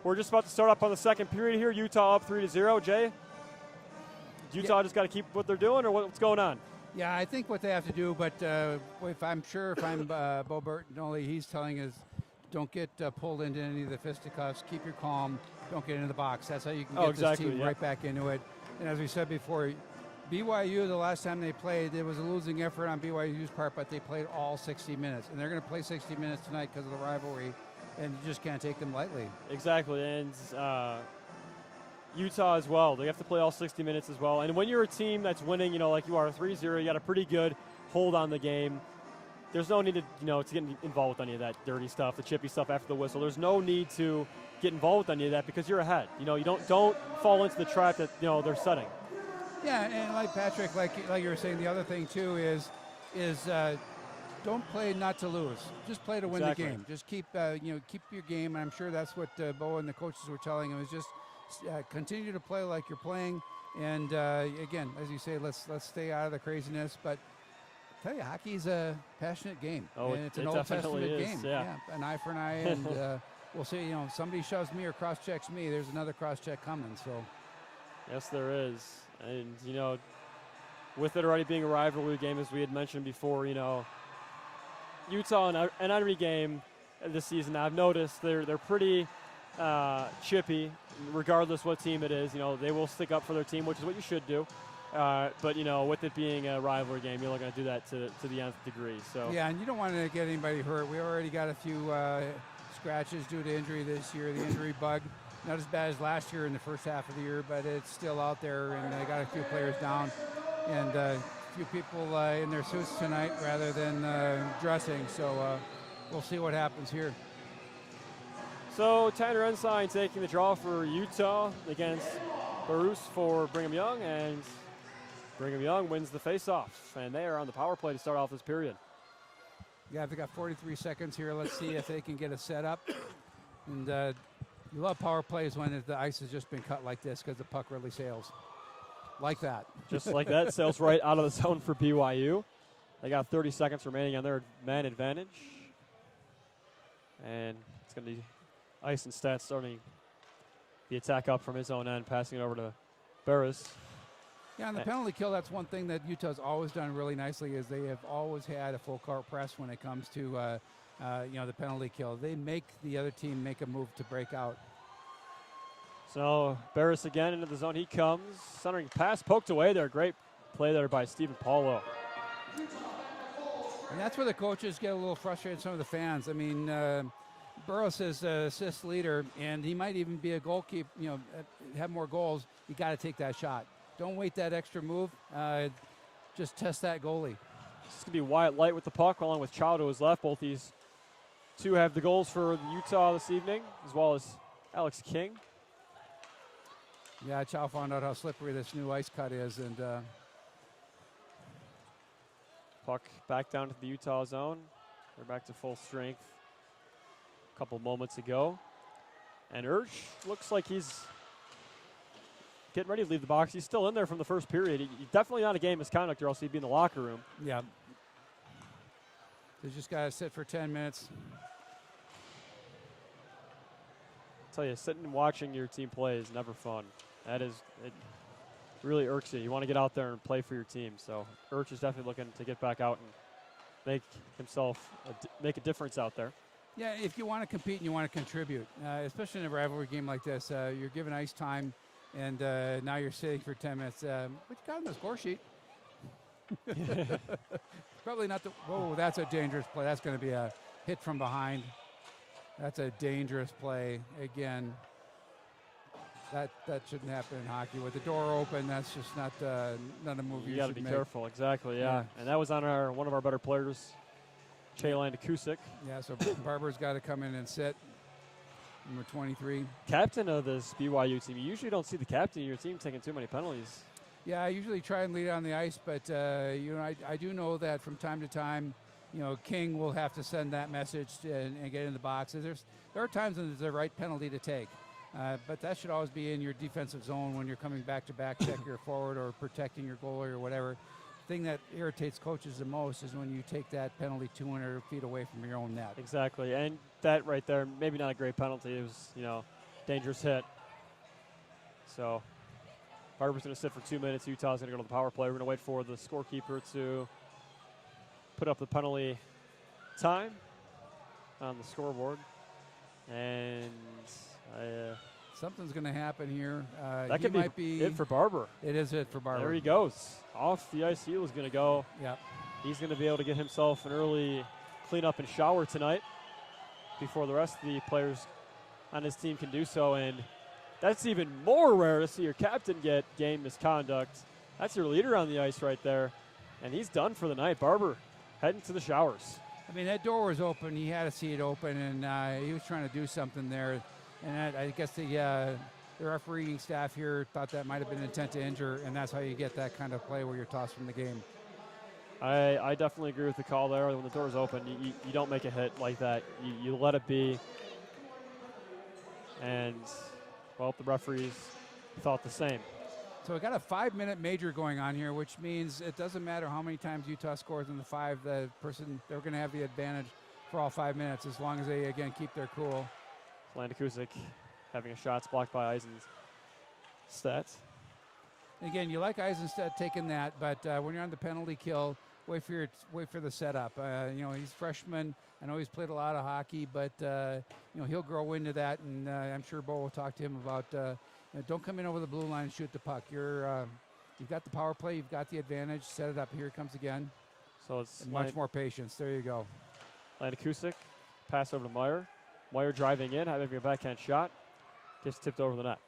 we're just about to start up on the second period here. Utah up 3-0. Jay, Utah just got to keep what they're doing, or what's going on? Yeah, I think what they have to do, but if I'm Bo Bertinoli, he's telling us don't get pulled into any of the fisticuffs. Keep your calm. Don't get into the box. That's how you can get this team right back into it. And as we said before, BYU, the last time they played, it was a losing effort on BYU's part, but they played all 60 minutes. And they're going to play 60 minutes tonight because of the rivalry, and you just can't take them lightly. Exactly, and Utah as well. They have to play all 60 minutes as well. And when you're a team that's winning, like you are 3-0, you got a pretty good hold on the game. There's no need to, to get involved with any of that dirty stuff, the chippy stuff after the whistle. There's no need to get involved with any of that because you're ahead. You don't fall into the trap that they're setting. Yeah, and like Patrick, like you were saying, the other thing too is don't play not to lose. Just play to win the game. Just keep keep your game. And I'm sure that's what Bo and the coaches were telling him is just continue to play like you're playing. And again, as you say, let's stay out of the craziness. But I tell you, hockey's a passionate game. Oh, and it's an Old Testament game. Yeah, an eye for an eye, and we'll see. Somebody shoves me or cross-checks me, there's another cross-check coming. So, yes, there is, and with it already being a rivalry game, as we had mentioned before, Utah in every game this season, I've noticed they're pretty chippy, regardless what team it is. They will stick up for their team, which is what you should do. But with it being a rivalry game, you're not going to do that to the nth degree. So yeah, and you don't want to get anybody hurt. We already got a few scratches due to injury this year. The injury bug, not as bad as last year in the first half of the year, but it's still out there, and they got a few players down, and a few people in their suits tonight rather than dressing. So we'll see what happens here. So Tanner Ensign taking the draw for Utah against Barus for Brigham Young, and Brigham Young wins the face-off, and they are on the power play to start off this period. Yeah, they got 43 seconds here. Let's see if they can get a set up. And you love power plays when the ice has just been cut like this because the puck really sails. Like that. Just like that, sails right out of the zone for BYU. They got 30 seconds remaining on their man advantage. And it's going to be Ice and Stats starting the attack up from his own end, passing it over to Barris. Yeah, on the penalty kill, that's one thing that Utah's always done really nicely is they have always had a full court press when it comes to the penalty kill. They make the other team make a move to break out. So Barris again into the zone. He comes, centering pass poked away there. Great play there by Stephen Paulo. And that's where the coaches get a little frustrated. Some of the fans. I mean, Burroughs is assist leader, and he might even be a goalkeeper. Have more goals. You got to take that shot. Don't wait that extra move. Just test that goalie. This is going to be Wyatt Light with the puck along with Chow to his left. Both these two have the goals for Utah this evening, as well as Alex King. Yeah, Chow found out how slippery this new ice cut is. And puck back down to the Utah zone. They're back to full strength a couple moments ago. And Urch looks like he's getting ready to leave the box. He's still in there from the first period. He's definitely not a game misconduct, or else he'd be in the locker room. Yeah. They just got to sit for 10 minutes. I'll tell you, sitting and watching your team play is never fun. It really irks you. You want to get out there and play for your team. So Urch is definitely looking to get back out and make himself make a difference out there. Yeah, if you want to compete and you want to contribute, especially in a rivalry game like this, you're given ice time, and now you're sitting for 10 minutes. What you got on the score sheet? Probably not the. Whoa, that's a dangerous play. That's going to be a hit from behind. That's a dangerous play again. That shouldn't happen in hockey. With the door open, that's just not a move you got to should be make. careful. Exactly. Yeah. And that was on one of our better players, Chaylan Kusik. Yeah. So Barber's got to come in and sit. Number 23. Captain of this BYU team. You usually don't see the captain of your team taking too many penalties. Yeah, I usually try and lead on the ice, but I do know that from time to time, King will have to send that message and get in the boxes. There are times when there's the right penalty to take. But that should always be in your defensive zone when you're coming back to back, check your forward or protecting your goalie or whatever. The thing that irritates coaches the most is when you take that penalty 200 feet away from your own net. Exactly, and that right there, maybe not a great penalty. It was, dangerous hit. So Barber's going to sit for 2 minutes. Utah's going to go to the power play. We're going to wait for the scorekeeper to put up the penalty time on the scoreboard. And something's going to happen here. That could be it for Barber. It is it for Barber. There he goes. Off the ice, he was going to go. Yep. He's going to be able to get himself an early cleanup and shower tonight before the rest of the players on his team can do so. And that's even more rare to see your captain get game misconduct. That's your leader on the ice right there. And he's done for the night. Barber heading to the showers. I mean, that door was open. He had to see it open, and he was trying to do something there. And I guess the refereeing staff here thought that might have been intent to injure, and that's how you get that kind of play where you're tossed from the game. I definitely agree with the call there. When the door's open, you don't make a hit like that. You let it be. And, well, the referees thought the same. So we got a 5-minute major going on here, which means it doesn't matter how many times Utah scores in the 5, they're going to have the advantage for all 5 minutes as long as they, again, keep their cool. Landekusic having a shot blocked by Eisenstadt. Again, you like Eisenstadt taking that, but when you're on the penalty kill, wait for the setup. He's a freshman. I know he's played a lot of hockey, but he'll grow into that, and I'm sure Bo will talk to him about don't come in over the blue line and shoot the puck. You've got the power play, you've got the advantage. Set it up. Here it comes again. So it's much more patience. There you go. Landekusic, pass over to Meyer. Meyer driving in, having a backhand shot, gets tipped over the net.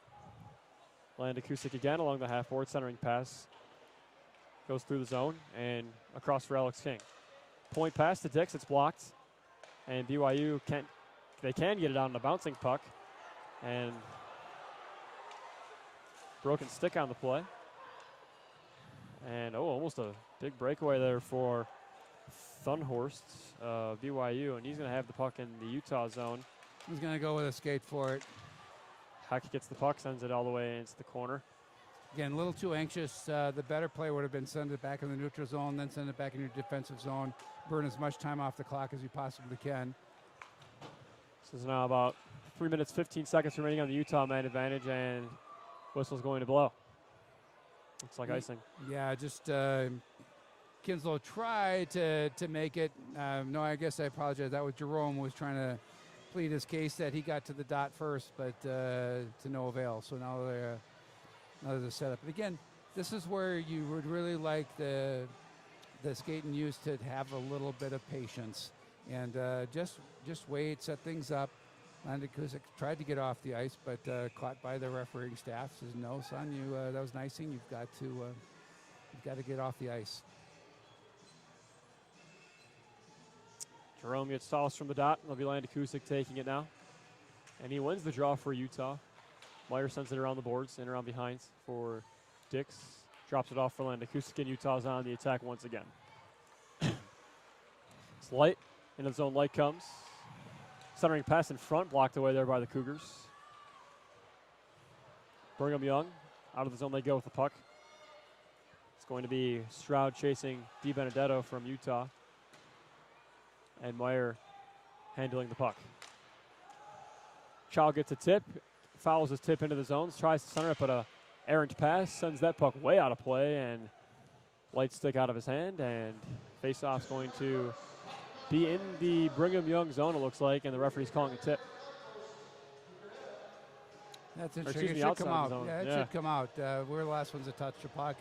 Landekusic again along the half board, centering pass. Goes through the zone and across for Alex King. Point pass to Dix, it's blocked. And BYU can get it on the bouncing puck. And broken stick on the play. And almost a big breakaway there for Thunhorst, BYU, and he's going to have the puck in the Utah zone. He's going to go with a skate for it. Hockey gets the puck, sends it all the way into the corner. Again, a little too anxious. The better play would have been send it back in the neutral zone, then send it back in your defensive zone. Burn as much time off the clock as you possibly can. This is now about 3 minutes, 15 seconds remaining on the Utah man advantage, and whistle's going to blow. Looks like icing. Yeah, just Kinslow tried to make it. No, I guess I apologize. That was Jerome was trying to plead his case that he got to the dot first, but to no avail. So now there's a setup. But again, this is where you would really like the skating used to have a little bit of patience and just wait, set things up. Landekusic tried to get off the ice, but caught by the refereeing staff. Says, "No, son, that was icing. You've got to get off the ice." Jerome gets tossed from the dot. It'll be Landekusic taking it now, and he wins the draw for Utah. Meyer sends it around the boards and around behind for Dix. Drops it off for Landekusic, and Utah's on the attack once again. It's Light. Into the zone, Light comes. Centering pass in front, blocked away there by the Cougars. Brigham Young, out of the zone they go with the puck. It's going to be Stroud chasing DiBenedetto from Utah. And Meyer handling the puck. Chow gets a tip, fouls his tip into the zones, tries to center it, but a errant pass sends that puck way out of play, and Light stick out of his hand, and face-off's going to be in the Brigham Young zone, it looks like, and the referee's calling a tip. That's interesting. It should come out. Yeah, it should come out. We're the last ones to touch the puck,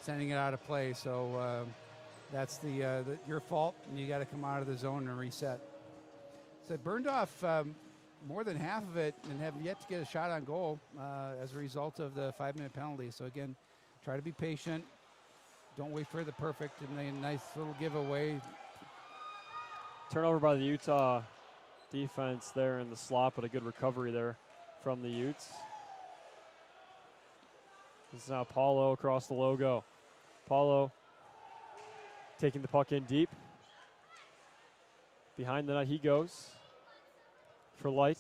sending it out of play. So that's your fault, and you got to come out of the zone and reset. So it burned off more than half of it and have yet to get a shot on goal as a result of the 5-minute penalty. So again, try to be patient. Don't wait for the perfect, and a nice little giveaway. Turnover by the Utah defense there in the slot, but a good recovery there from the Utes. This is now Paulo across the logo. Paulo taking the puck in deep. Behind the net he goes for Light.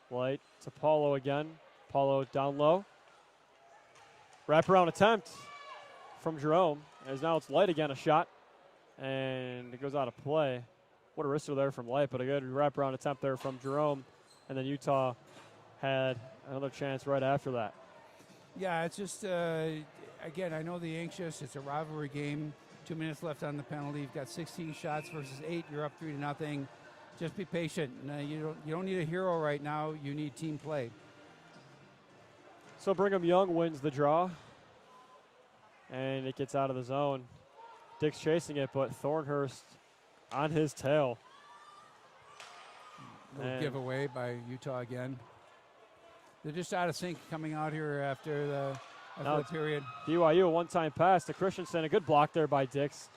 Light to Paulo again. Paulo down low. Wraparound attempt from Jerome. As now it's Light again, a shot. And it goes out of play. What a wrister there from Light, but a good wraparound attempt there from Jerome. And then Utah had another chance right after that. Yeah, it's just, again, I know the anxious. It's a rivalry game. 2 minutes left on the penalty. You've got 16 shots versus 8. You're up 3-0. Just be patient. You don't need a hero right now. You need team play. So Brigham Young wins the draw. And it gets out of the zone. Dick's chasing it, but Thornhurst on his tail. Little giveaway by Utah again. They're just out of sync coming out here after the period. BYU, a one-time pass to Christensen. A good block there by Dix.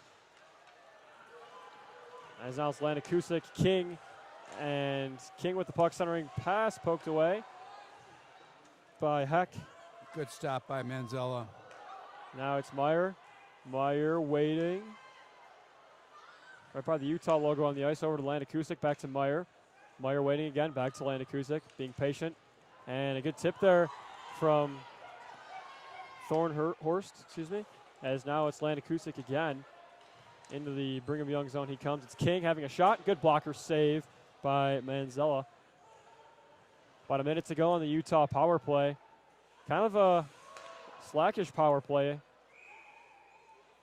As now it's Landon Kusick, King, and King with the puck centering pass, poked away by Heck. Good stop by Manzella. Now it's Meyer. Meyer waiting. Right by the Utah logo on the ice, over to Landon Kusick, back to Meyer. Meyer waiting again, back to Landon Kusick, being patient. And a good tip there from Thornhurst, as now it's Landon Kusick again. Into the Brigham Young zone he comes. It's King having a shot. Good blocker save by Manzella. About a minute to go on the Utah power play. Kind of a slackish power play,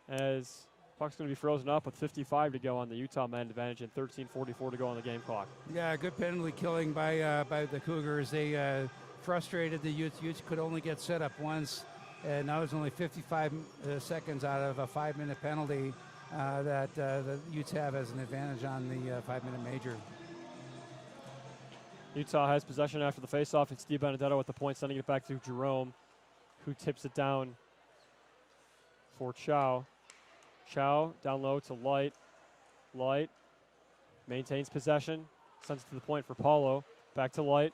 as puck's going to be frozen up with 55 to go on the Utah man advantage and 13:44 to go on the game clock. Yeah, good penalty killing by the Cougars. They frustrated the Utes. Utes could only get set up once, and now there's only 55 seconds out of a 5-minute penalty that the Utes have as an advantage on the 5-minute major. Utah has possession after the faceoff. It's DiBenedetto with the point, sending it back to Jerome, who tips it down for Chow. Chow down low to Light. Light maintains possession, sends it to the point for Paulo. Back to Light.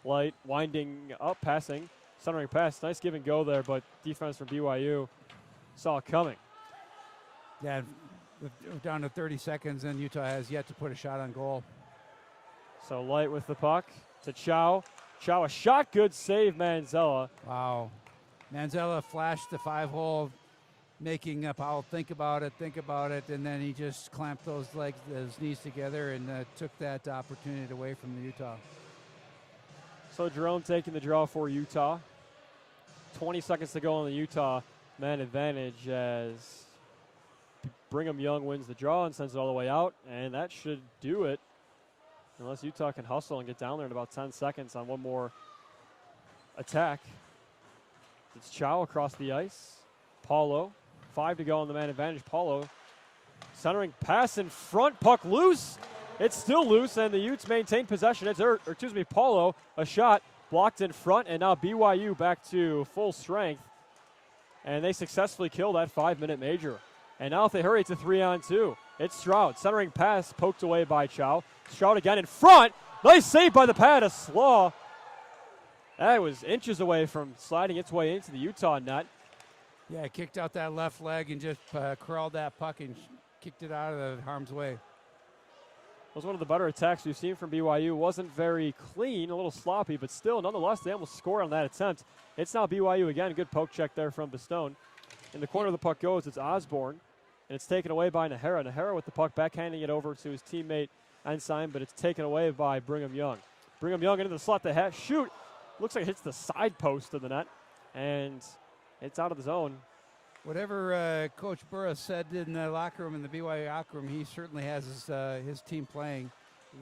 Light winding up, passing, centering pass. Nice give and go there, but defense from BYU saw it coming. Yeah, we're down to 30 seconds, and Utah has yet to put a shot on goal. So Light with the puck to Chow. Chow, a shot, good save, Manzella. Wow. Manzella flashed the 5-hole, making Powell think about it, and then he just clamped those knees together and took that opportunity away from the Utah. So Jerome taking the draw for Utah. 20 seconds to go on the Utah man advantage as Brigham Young wins the draw and sends it all the way out, and that should do it. Unless Utah can hustle and get down there in about 10 seconds on one more attack. It's Chow across the ice. Paulo, 5 to go on the man advantage. Paulo, centering pass in front, puck loose. It's still loose, and the Utes maintain possession. Paulo, a shot blocked in front, and now BYU back to full strength. And they successfully kill that 5-minute major. And now if they hurry, it's a 3-on-2. It's Stroud, centering pass, poked away by Chow. Stroud again in front. Nice save by the pad of Slaw. That was inches away from sliding its way into the Utah net. Yeah, kicked out that left leg and just curled that puck and kicked it out of the harm's way. It was one of the better attacks we've seen from BYU. Wasn't very clean, a little sloppy, but still, nonetheless, they almost scored on that attempt. It's now BYU again. Good poke check there from Bastone. In the corner of the puck goes, it's Osborne, and it's taken away by Nahara. Nahara with the puck, backhanding it over to his teammate Ensign, but it's taken away by Brigham Young. Brigham Young into the slot, the shoot. Looks like it hits the side post of the net, and it's out of the zone. Whatever Coach Burris said in the locker room, in the BYU locker room, he certainly has his team playing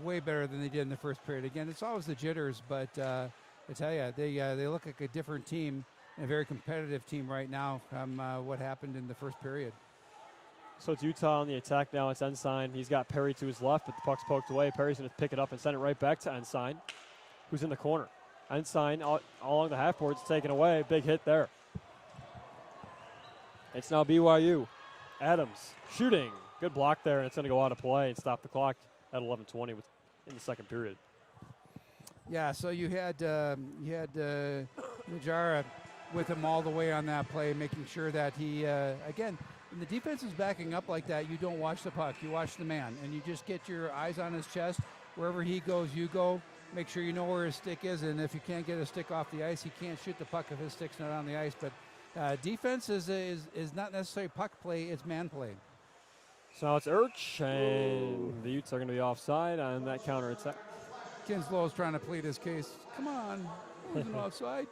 way better than they did in the first period. Again, it's always the jitters, but I tell you, they look like a different team, and a very competitive team right now from what happened in the first period. So it's Utah on the attack now. It's Ensign. He's got Perry to his left, but the puck's poked away. Perry's going to pick it up and send it right back to Ensign, who's in the corner. Ensign all along the half board's taken away. Big hit there. It's now BYU. Adams shooting. Good block there, and it's going to go out of play and stop the clock at 11:20 in the second period. Yeah, so you had Najara with him all the way on that play, making sure that he, again, when the defense is backing up like that, you don't watch the puck. You watch the man, and you just get your eyes on his chest. Wherever he goes, you go. make sure you know where his stick is, and if you can't get a stick off the ice, he can't shoot the puck if his stick's not on the ice. But defense is not necessarily puck play, it's man play. So it's Urch, and the Utes are going to be offside on that counter attack. Kinslow is trying to plead his case. Come on, wasn't offside.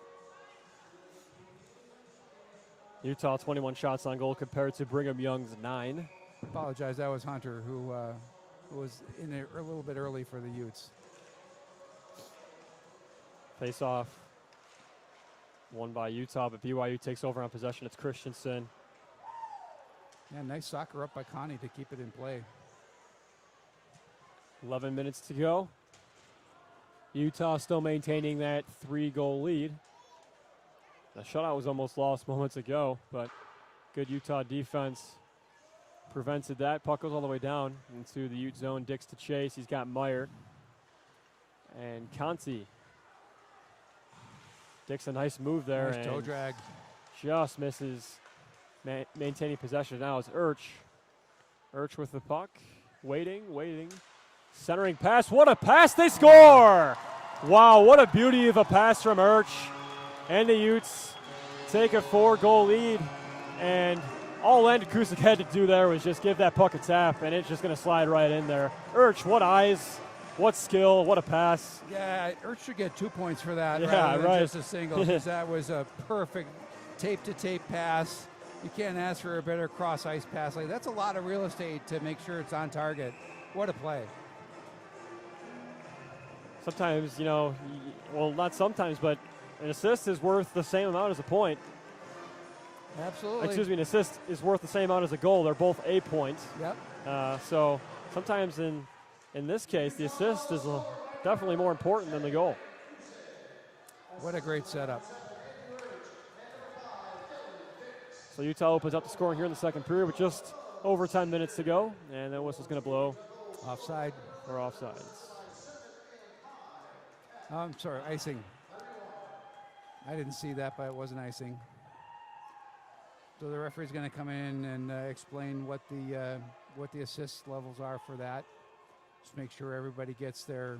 Utah 21 shots on goal compared to Brigham Young's 9. Apologize, that was Hunter who was in there a little bit early for the Utes. Face off. Won by Utah, but BYU takes over on possession. It's Christensen. Yeah, nice soccer up by Connie to keep it in play. 11 minutes to go. Utah still maintaining that 3-goal lead. The shutout was almost lost moments ago, but good Utah defense prevented that. Puck goes all the way down into the Ute zone. Dix to chase. He's got Meyer. And Conti. Dix, a nice move there. Nice toe drag. Just misses maintaining possession. Now it's Urch. Urch with the puck. Waiting. Centering pass. What a pass. They score! Wow, what a beauty of a pass from Urch. And the Utes take a 4-goal lead. And all Landon Kusick had to do there was just give that puck a tap, and it's just going to slide right in there. Urch, what eyes, what skill, what a pass. Yeah, Urch should get 2 points for that Yeah, rather than right. just a single, because that was a perfect tape-to-tape pass. You can't ask for a better cross-ice pass. Like, that's a lot of real estate to make sure it's on target. What a play. Sometimes, well, not sometimes, but an assist is worth the same amount as a point. Absolutely. Excuse me, an assist is worth the same amount as a goal. They're both a point. Yep. So sometimes in this case, the assist is definitely more important than the goal. What a great setup. So Utah opens up the scoring here in the second period with just over 10 minutes to go, and that whistle's going to blow. Offside. Or offsides. I'm sorry, icing. I didn't see that, but it wasn't icing. So the referee's going to come in and explain what the assist levels are for that. Just make sure everybody gets their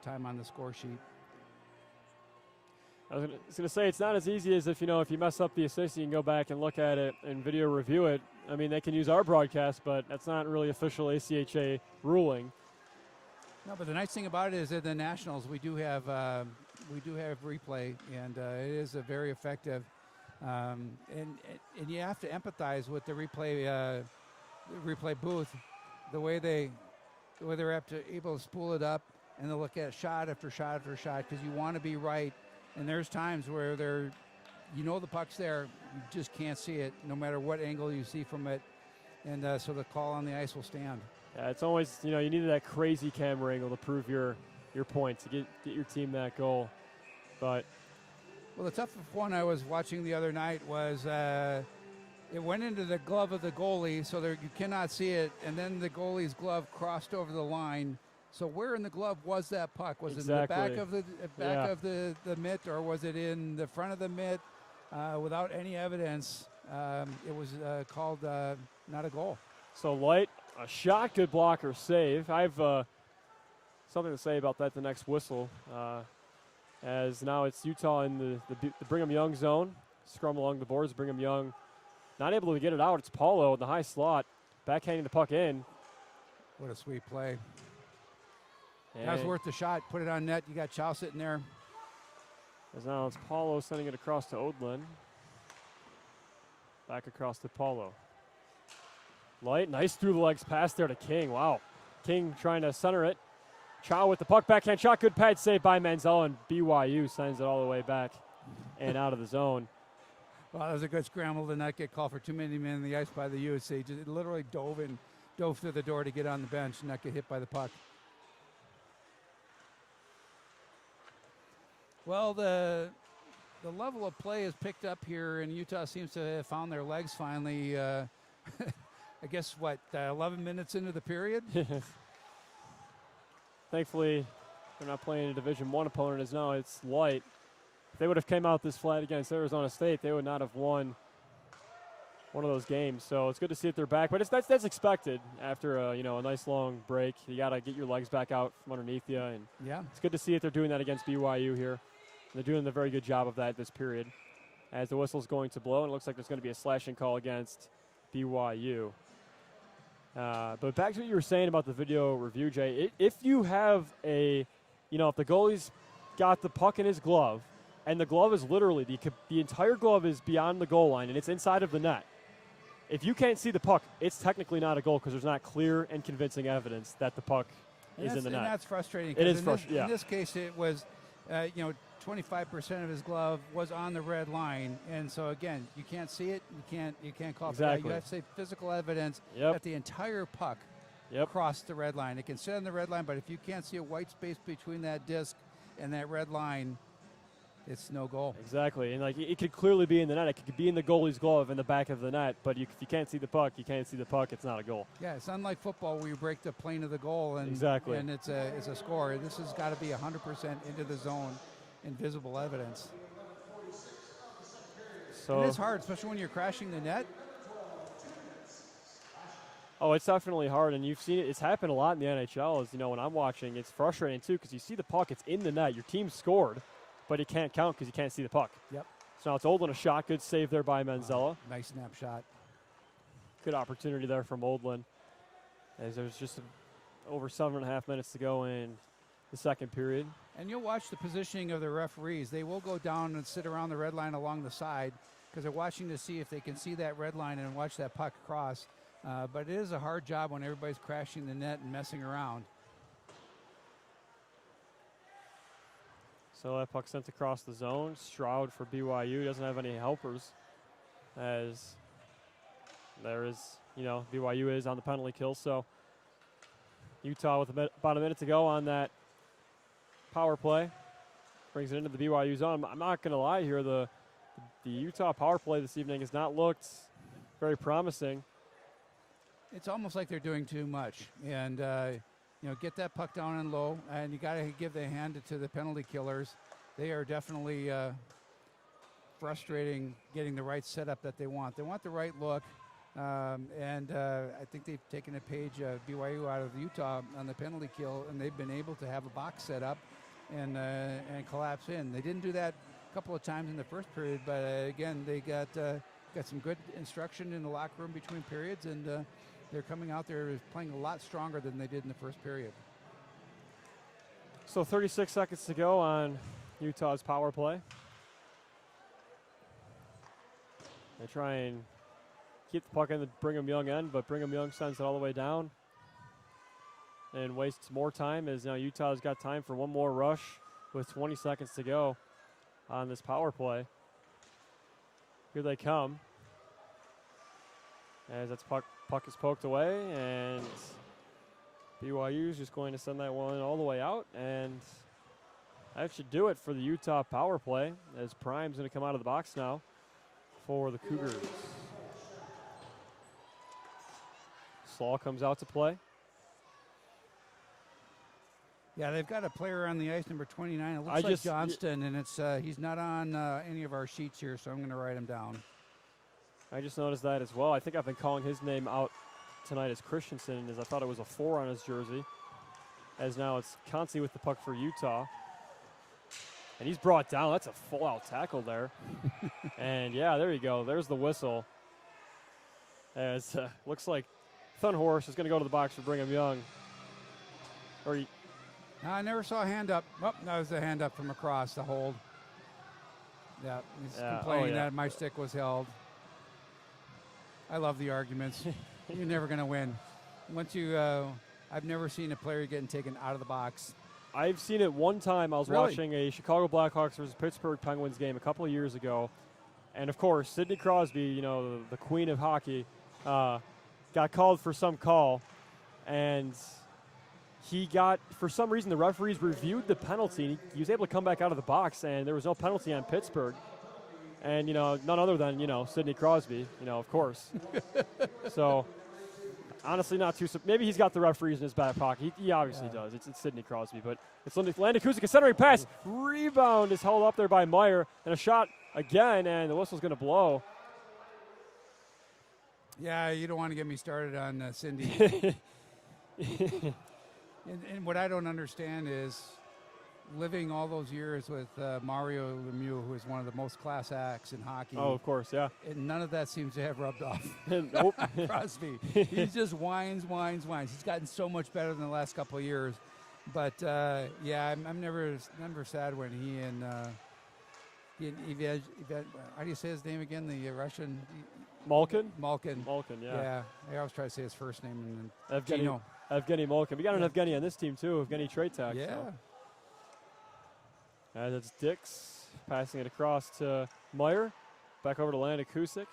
time on the score sheet. I was going to say, it's not as easy as if you mess up the assist, you can go back and look at it and video review it. I mean, they can use our broadcast, but that's not really official ACHA ruling. No, but the nice thing about it is that the Nationals, we do have replay, and it is a very effective. And you have to empathize with the replay booth, the way they're able to spool it up and to look at shot after shot after shot, because you want to be right. And there's times where the puck's there, you just can't see it, no matter what angle you see from it, and so the call on the ice will stand. Yeah, it's always, you needed that crazy camera angle to prove your point, to get your team that goal. But well, the toughest one I was watching the other night was it went into the glove of the goalie, so you cannot see it, and then the goalie's glove crossed over the line. So where in the glove was that puck? Was exactly. it in the back of the mitt, or was it in the front of the mitt? Without any evidence, it was called not a goal. So Light, a shot, good blocker save. I have something to say about that the next whistle, as now it's Utah in the Brigham Young zone. Scrum along the boards. Brigham Young not able to get it out. It's Paulo in the high slot, backhanding the puck in. What a sweet play. And that was worth the shot. Put it on net. You got Chow sitting there. As now it's Paulo sending it across to Odlin. Back across to Paulo. Light, nice through the legs pass there to King. Wow. King trying to center it. Chow with the puck, backhand shot. Good pad save by Manziel, and BYU sends it all the way back and out of the zone. Well, that was a good scramble to not get called for too many men in the ice by the Utes. He just literally dove through the door to get on the bench and not get hit by the puck. Well, the level of play is picked up here, and Utah seems to have found their legs finally. I guess, 11 minutes into the period? Thankfully, they're not playing a Division I opponent as now it's Light. If they would have came out this flat against Arizona State, they would not have won one of those games. So it's good to see that they're back, but that's expected after a nice long break. You got to get your legs back out from underneath you, and it's good to see that they're doing that against BYU here. They're doing a very good job of that this period. As the whistle's going to blow, and it looks like there's going to be a slashing call against BYU. But back to what you were saying about the video review, Jay. If you have if the goalie's got the puck in his glove, and the glove is literally, the entire glove is beyond the goal line, and it's inside of the net. If you can't see the puck, it's technically not a goal because there's not clear and convincing evidence that the puck is in the net. And that's frustrating. It is frustrating. In this case, it was, 25% of his glove was on the red line, and so again, you can't see it. You can't call for that. You have to say physical evidence that the entire puck crossed the red line. It can sit on the red line, but if you can't see a white space between that disc and that red line, it's no goal. Exactly, and it could clearly be in the net. It could be in the goalie's glove in the back of the net, but if you can't see the puck, it's not a goal. Yeah, it's unlike football where you break the plane of the goal and and it's a score. This has got to be 100% into the zone, invisible evidence. So and it's hard, especially when you're crashing the net. Oh, it's definitely hard, and you've seen it. It's happened a lot in the NHL. As when I'm watching, it's frustrating too because you see the puck, it's in the net. Your team scored, but it can't count because you can't see the puck. Yep. So now it's Oldland, a shot. Good save there by Manzella. Nice snapshot. Good opportunity there from Oldland. As there's just over 7.5 minutes to go in the second period. And you'll watch the positioning of the referees. They will go down and sit around the red line along the side because they're watching to see if they can see that red line and watch that puck cross. But it is a hard job when everybody's crashing the net and messing around. So that puck sent across the zone. Stroud for BYU doesn't have any helpers, as there is, BYU is on the penalty kill. So Utah with about a minute to go on that power play brings it into the BYU zone. I'm not going to lie here, the Utah power play this evening has not looked very promising. It's almost like they're doing too much, and get that puck down and low, and you got to give the hand to the penalty killers. They are definitely frustrating getting the right setup that they want. They want the right look, and I think they've taken a page of BYU out of Utah on the penalty kill, and they've been able to have a box set up and collapse in. They didn't do that a couple of times in the first period, but again, they got some good instruction in the locker room between periods, and they're coming out there playing a lot stronger than they did in the first period. So 36 seconds to go on Utah's power play. They try and keep the puck in the Brigham Young end, but Brigham Young sends it all the way down and wastes more time, as now Utah's got time for one more rush with 20 seconds to go on this power play. Here they come. As that puck is poked away, and BYU is just going to send that one all the way out, and that should do it for the Utah power play, as Prime's going to come out of the box now for the Cougars. Slaw comes out to play. Yeah, they've got a player on the ice, number 29. It looks like Johnston, and it's he's not on any of our sheets here, so I'm going to write him down. I just noticed that as well. I think I've been calling his name out tonight as Christensen, as I thought it was a 4 on his jersey. As now it's Consi with the puck for Utah. And he's brought down. That's a full-out tackle there. And, yeah, there you go. There's the whistle. As looks like Thunhorse is going to go to the box for Brigham Young. I never saw a hand up. Oh, that was the hand up from across the hold. Yeah, he's complaining that my stick was held. I love the arguments. You're never going to win. Once you, I've never seen a player getting taken out of the box. I've seen it one time. I was watching a Chicago Blackhawks versus Pittsburgh Penguins game a couple of years ago. And, of course, Sidney Crosby, the queen of hockey, got called for some call. And he got, for some reason, the referees reviewed the penalty. And he was able to come back out of the box, and there was no penalty on Pittsburgh. And, none other than, Sidney Crosby, of course. So, honestly, not too – maybe he's got the referees in his back pocket. He obviously does. It's Sidney Crosby. But it's Landon Kuzik, a centering pass. Rebound is held up there by Meyer. And a shot again, and the whistle's going to blow. Yeah, you don't want to get me started on Cindy. And what I don't understand is living all those years with Mario Lemieux, who is one of the most class acts in hockey. Oh, of course, yeah. And none of that seems to have rubbed off. Nope. Crosby. He just whines. He's gotten so much better than the last couple of years. But, yeah, I'm never sad when he and how do you say his name again? The Russian? Malkin? Malkin, yeah. Yeah, I always try to say his first name. And Evgeny Malkin. We got an Evgeny on this team, too. Evgeny Traitak. Yeah. So. As it's Dix passing it across to Meyer. Back over to Landon Kusik.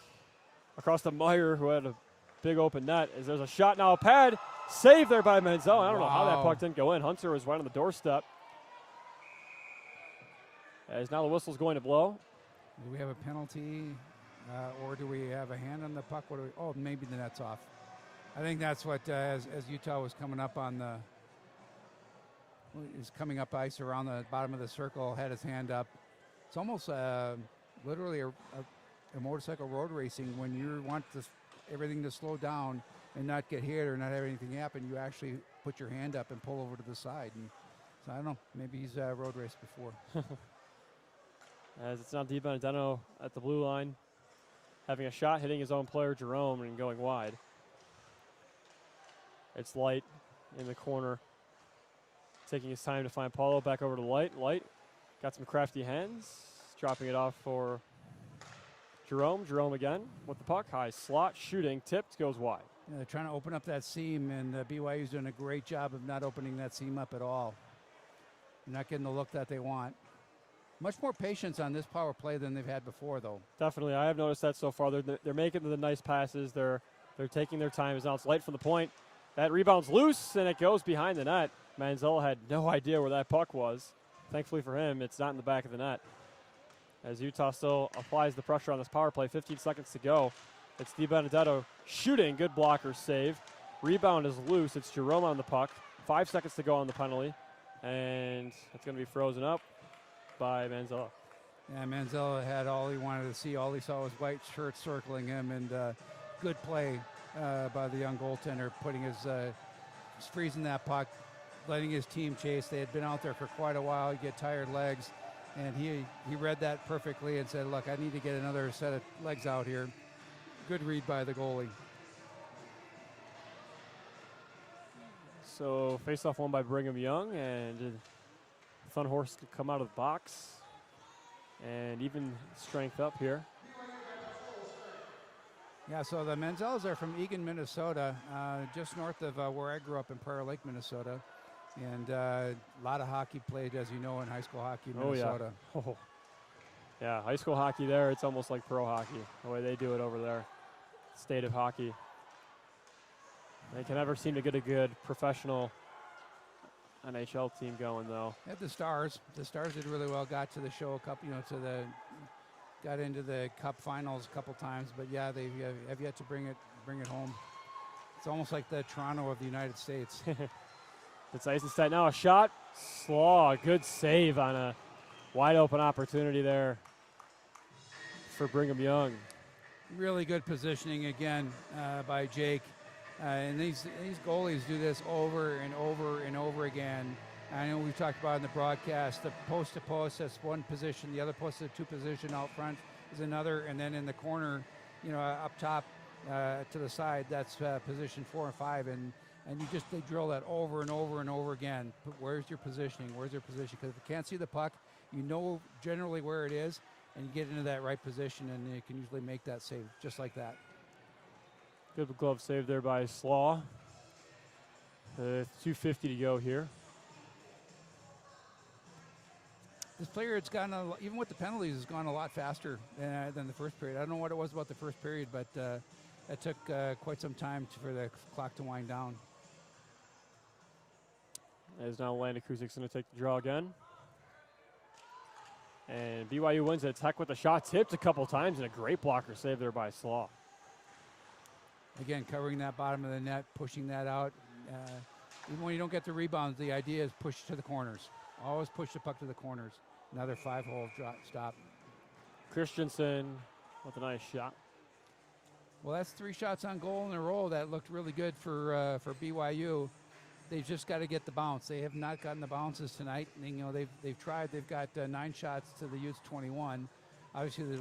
Across to Meyer, who had a big open net. As there's a shot now, a pad. Save there by Menzel. I don't know how that puck didn't go in. Hunter was right on the doorstep. As now the whistle's going to blow. Do we have a penalty, or do we have a hand on the puck? Maybe the net's off. I think that's what, as Utah was coming up coming up ice around the bottom of the circle, had his hand up. It's almost literally a motorcycle road racing when you want everything to slow down and not get hit or not have anything happen. You actually put your hand up and pull over to the side. And so I don't know. Maybe he's road raced before. As it's now DiBenedetto at the blue line, having a shot, hitting his own player, Jerome, and going wide. It's Light in the corner, taking his time to find Paulo. Back over to Light. Light got some crafty hands, dropping it off for Jerome. Jerome again with the puck. High slot, shooting, tipped, goes wide. Yeah, they're trying to open up that seam, and BYU's doing a great job of not opening that seam up at all. They're not getting the look that they want. Much more patience on this power play than they've had before, though. Definitely, I have noticed that so far. They're making the nice passes. They're taking their time. Now it's Light from the point. That rebound's loose, and it goes behind the net. Manziel had no idea where that puck was. Thankfully for him, it's not in the back of the net. As Utah still applies the pressure on this power play, 15 seconds to go. It's DiBenedetto shooting, good blocker save. Rebound is loose, it's Jerome on the puck. 5 seconds to go on the penalty, and it's going to be frozen up by Manziel. Yeah, Manziel had all he wanted to see. All he saw was white shirts circling him, and good play by the young goaltender, putting freezing that puck, letting his team chase. They had been out there for quite a while. You get tired legs, and he read that perfectly and said, look, I need to get another set of legs out here. Good read by the goalie. So face-off won by Brigham Young, and Fun Horse to come out of the box. And even strength up here. Yeah, so the Manzels are from Eagan, Minnesota, just north of where I grew up in Prior Lake, Minnesota. And a lot of hockey played, as you know, in high school hockey in Minnesota. Oh. Yeah, high school hockey there, it's almost like pro hockey, the way they do it over there. State of hockey. They can never seem to get a good professional NHL team going, though. At the Stars did really well. Got to the show a couple, got into the Cup Finals a couple times. But yeah, they have yet to bring it home. It's almost like the Toronto of the United States. It's ice instead. Now a shot. Slaw, good save on a wide open opportunity there for Brigham Young. Really good positioning again by Jake. And these goalies do this over and over and over again. I know we've talked about in the broadcast, the post to post, that's one position. The other post to two position out front is another. And then in the corner, up top to the side, that's position 4 and 5. And they drill that over and over and over again. Where's your positioning? Where's your position? Because if you can't see the puck, you know generally where it is, and you get into that right position, and you can usually make that save just like that. Good glove save there by Slaw. 2:50 to go here. This player, it's gone, even with the penalties, has gone a lot faster than the first period. I don't know what it was about the first period, but it took quite some time for the clock to wind down. As now Landon Kusik's going to take the draw again. And BYU wins it. Tech with the shot, tipped a couple times, and a great blocker save there by Slaw. Again, covering that bottom of the net, pushing that out. Even when you don't get the rebounds, the idea is push to the corners. Always push the puck to the corners. Another 5-hole stop. Christensen with a nice shot. Well, that's 3 shots on goal in a row. That looked really good for BYU. They've just got to get the bounce. They have not gotten the bounces tonight. And, they've tried. They've got 9 shots to the Utes 21. Obviously, the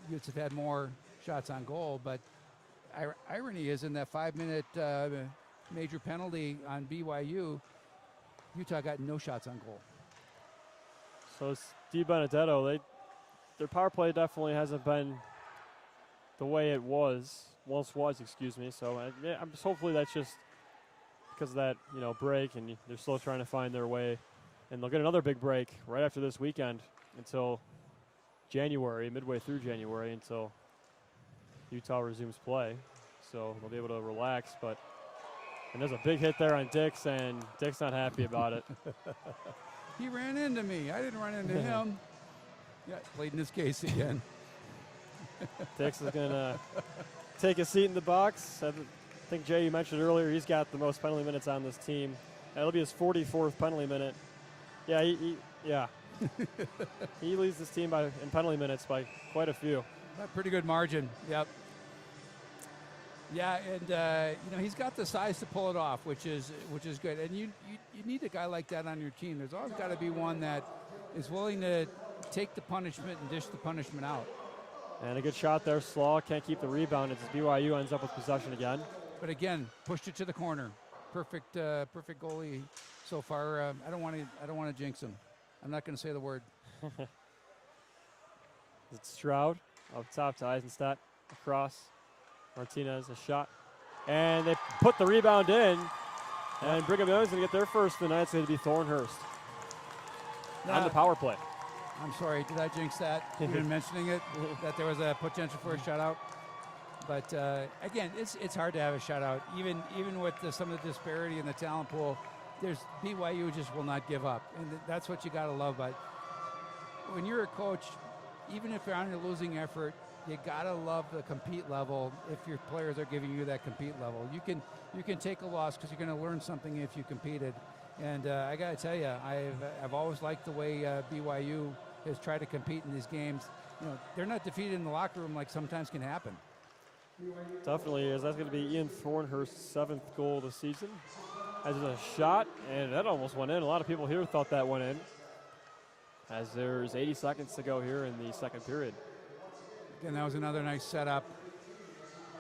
Utes have had more shots on goal, but irony is in that 5-minute major penalty on BYU, Utah got no shots on goal. So Steve Benedetto, their power play definitely hasn't been the way it once was. So I'm just hopefully that's just because of that break, and they're still trying to find their way, and they'll get another big break right after this weekend until January, midway through January, until Utah resumes play. So they'll be able to relax, and there's a big hit there on Dix, and Dick's not happy about it. He ran into me. I didn't run into him. Yeah, played in his case again. Dix is going to take a seat in the box. I think, Jay, you mentioned earlier, he's got the most penalty minutes on this team. That'll be his 44th penalty minute. Yeah, he leads this team in penalty minutes by quite a few. A pretty good margin, yep. Yeah, and he's got the size to pull it off, which is good. And you need a guy like that on your team. There's always got to be one that is willing to take the punishment and dish the punishment out. And a good shot there. Slaw can't keep the rebound as BYU ends up with possession again. But again, pushed it to the corner. Perfect goalie so far. I don't want to jinx him. I'm not going to say the word. It's Stroud up top to Eisenstadt, across. Martinez, a shot. And they put the rebound in. And Brigham Young's going to get their first of the night. It's going to be Thornhurst on the power play. I'm sorry, did I jinx that? You've been mentioning it, that there was a potential for a shutout. But again, it's hard to have a shutout. Even with some of the disparity in the talent pool, BYU just will not give up. And that's what you got to love. But when you're a coach, even if you're on a losing effort, you gotta love the compete level. If your players are giving you that compete level, you can take a loss because you're going to learn something if you competed. And I gotta tell you, I've always liked the way BYU has tried to compete in these games. They're not defeated in the locker room like sometimes can happen. Definitely is. That's going to be Ian Thornhurst's 7th goal of the season. As a shot, and that almost went in. A lot of people here thought that went in. As there's 80 seconds to go here in the second period. And that was another nice setup.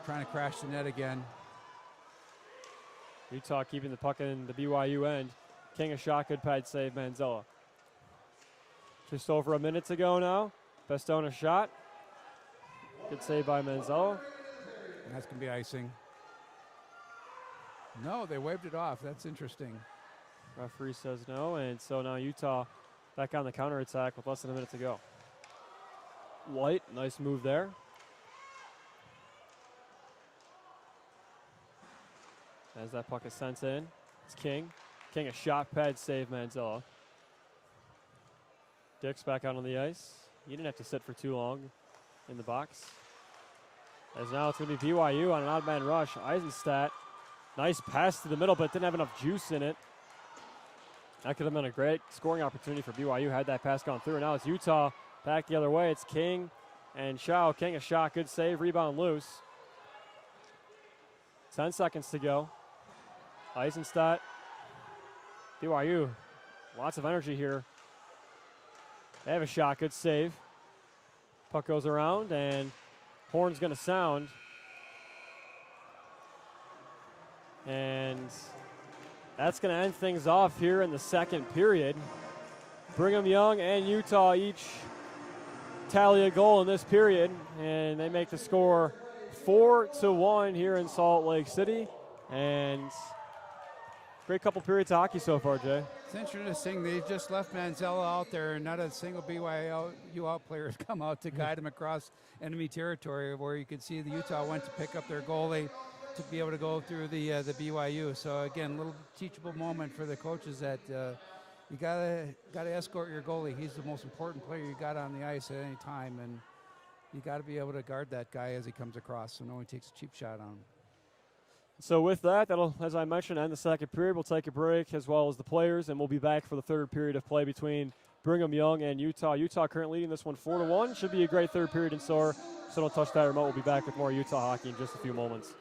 Trying to crash the net again. Utah keeping the puck in the BYU end. King a shot, good pad save, Manzella. Just over a minute to go now. Bestone a shot. Good save by Manzella. And that's going to be icing. No, they waved it off. That's interesting. Referee says no, and so now Utah back on the counterattack with less than a minute to go. White, nice move there. As that puck is sent in, it's King. King a shot, pad save, Manzella. Dix back out on the ice. He didn't have to sit for too long in the box. As now it's going to be BYU on an odd man rush. Eisenstadt, nice pass to the middle, but didn't have enough juice in it. That could have been a great scoring opportunity for BYU had that pass gone through. And now it's Utah back the other way. It's King and Shao. King a shot, good save, rebound loose. 10 seconds to go. Eisenstadt, BYU, lots of energy here. They have a shot, good save. Puck goes around and horn's going to sound. And that's going to end things off here in the second period. Brigham Young and Utah each tally a goal in this period, and they make the score 4-1 here in Salt Lake City. And great couple periods of hockey so far, Jay. It's interesting. They just left Manzella out there, and not a single BYU out player has come out to guide him across enemy territory, where you could see the Utah went to pick up their goalie to be able to go through the BYU. So again, a little teachable moment for the coaches that you gotta escort your goalie. He's the most important player you got on the ice at any time, and you got to be able to guard that guy as he comes across, so no one takes a cheap shot on him. So with that, that'll, as I mentioned, end the second period. We'll take a break as well as the players, and we'll be back for the third period of play between Brigham Young and Utah. Utah currently leading this one 4-1. Should be a great third period in store. So don't touch that remote. We'll be back with more Utah hockey in just a few moments.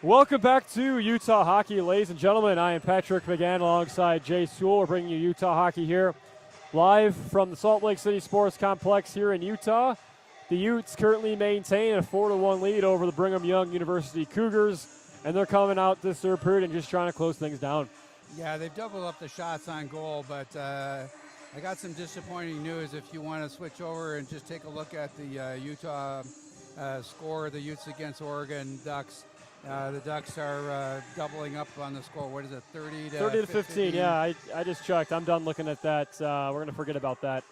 Welcome back to Utah Hockey, ladies and gentlemen. I am Patrick McGann alongside Jay Sewell. We're bringing you Utah Hockey here live from the Salt Lake City Sports Complex here in Utah. The Utes currently maintain a 4-1 lead over the Brigham Young University Cougars, and they're coming out this third period and just trying to close things down. Yeah, they've doubled up the shots on goal, but I got some disappointing news. If you want to switch over and just take a look at the Utah score, the Utes against Oregon Ducks. The Ducks are doubling up on the score. What is it, 30 to 15? Yeah, I just checked. I'm done looking at that. We're going to forget about that.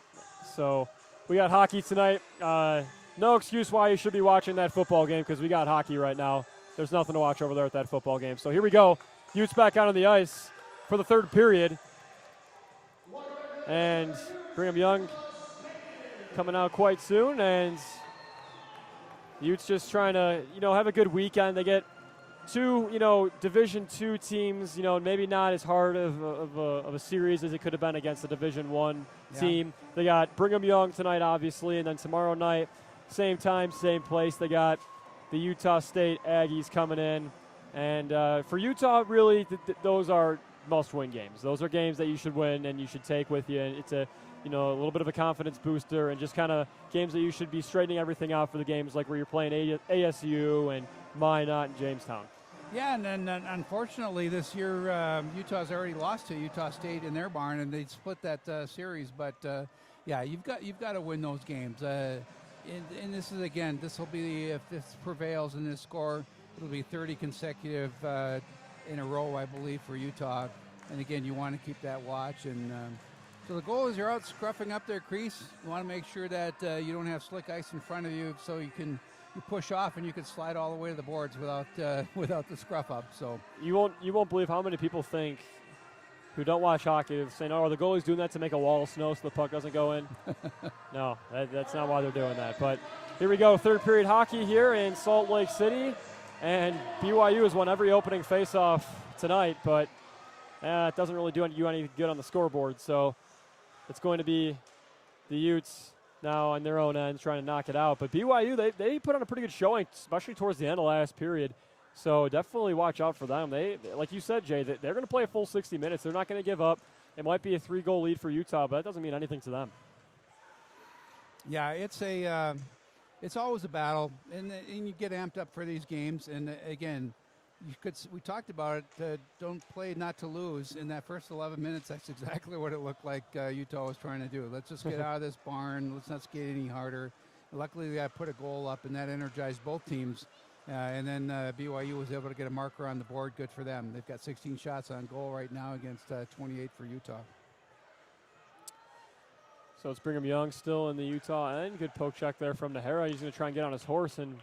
So we got hockey tonight. No excuse why you should be watching that football game because we got hockey right now. There's nothing to watch over there at that football game. So here we go. Utes back out on the ice for the third period. And Brigham Young coming out quite soon. And Utes just trying to, have a good weekend. They get two, Division II teams, maybe not as hard of a series as it could have been against a Division I team. They got Brigham Young tonight, obviously, and then tomorrow night, same time, same place, they got the Utah State Aggies coming in. And for Utah, really, those are must-win games. Those are games that you should win and you should take with you. And it's a little bit of a confidence booster and just kind of games that you should be straightening everything out for the games like where you're playing ASU and Minot and Jamestown. Yeah, and then unfortunately this year Utah's already lost to Utah State in their barn, and they split that series. But yeah, you've got to win those games. And this is this will be, if this prevails in this score, it'll be 30 consecutive in a row, I believe, for Utah. And again, you want to keep that watch. And so the goal is you're out scruffing up their crease. You want to make sure that you don't have slick ice in front of you, so you push off and you can slide all the way to the boards without the scruff up. So you won't believe how many people think who don't watch hockey saying, "Oh, are the goalie's doing that to make a wall of snow so the puck doesn't go in?" No, that's not why they're doing that. But here we go, third period hockey here in Salt Lake City, and BYU has won every opening faceoff tonight, but it doesn't really do any good on the scoreboard. So it's going to be the Utes now on their own end trying to knock it out. But BYU, they put on a pretty good showing, especially towards the end of last period. So definitely watch out for them. They like you said, Jay, they're going to play a full 60 minutes. They're not going to give up. It might be a 3-goal lead for Utah, but that doesn't mean anything to them. Yeah, it's always a battle, and you get amped up for these games. And again, we talked about it. Don't play not to lose. In that first 11 minutes, that's exactly what it looked like Utah was trying to do. Let's just get out of this barn. Let's not skate any harder. Luckily, they got put a goal up, and that energized both teams. And then BYU was able to get a marker on the board. Good for them. They've got 16 shots on goal right now against 28 for Utah. So it's Brigham Young still in the Utah end. Good poke check there from Nahara. He's going to try and get on his horse and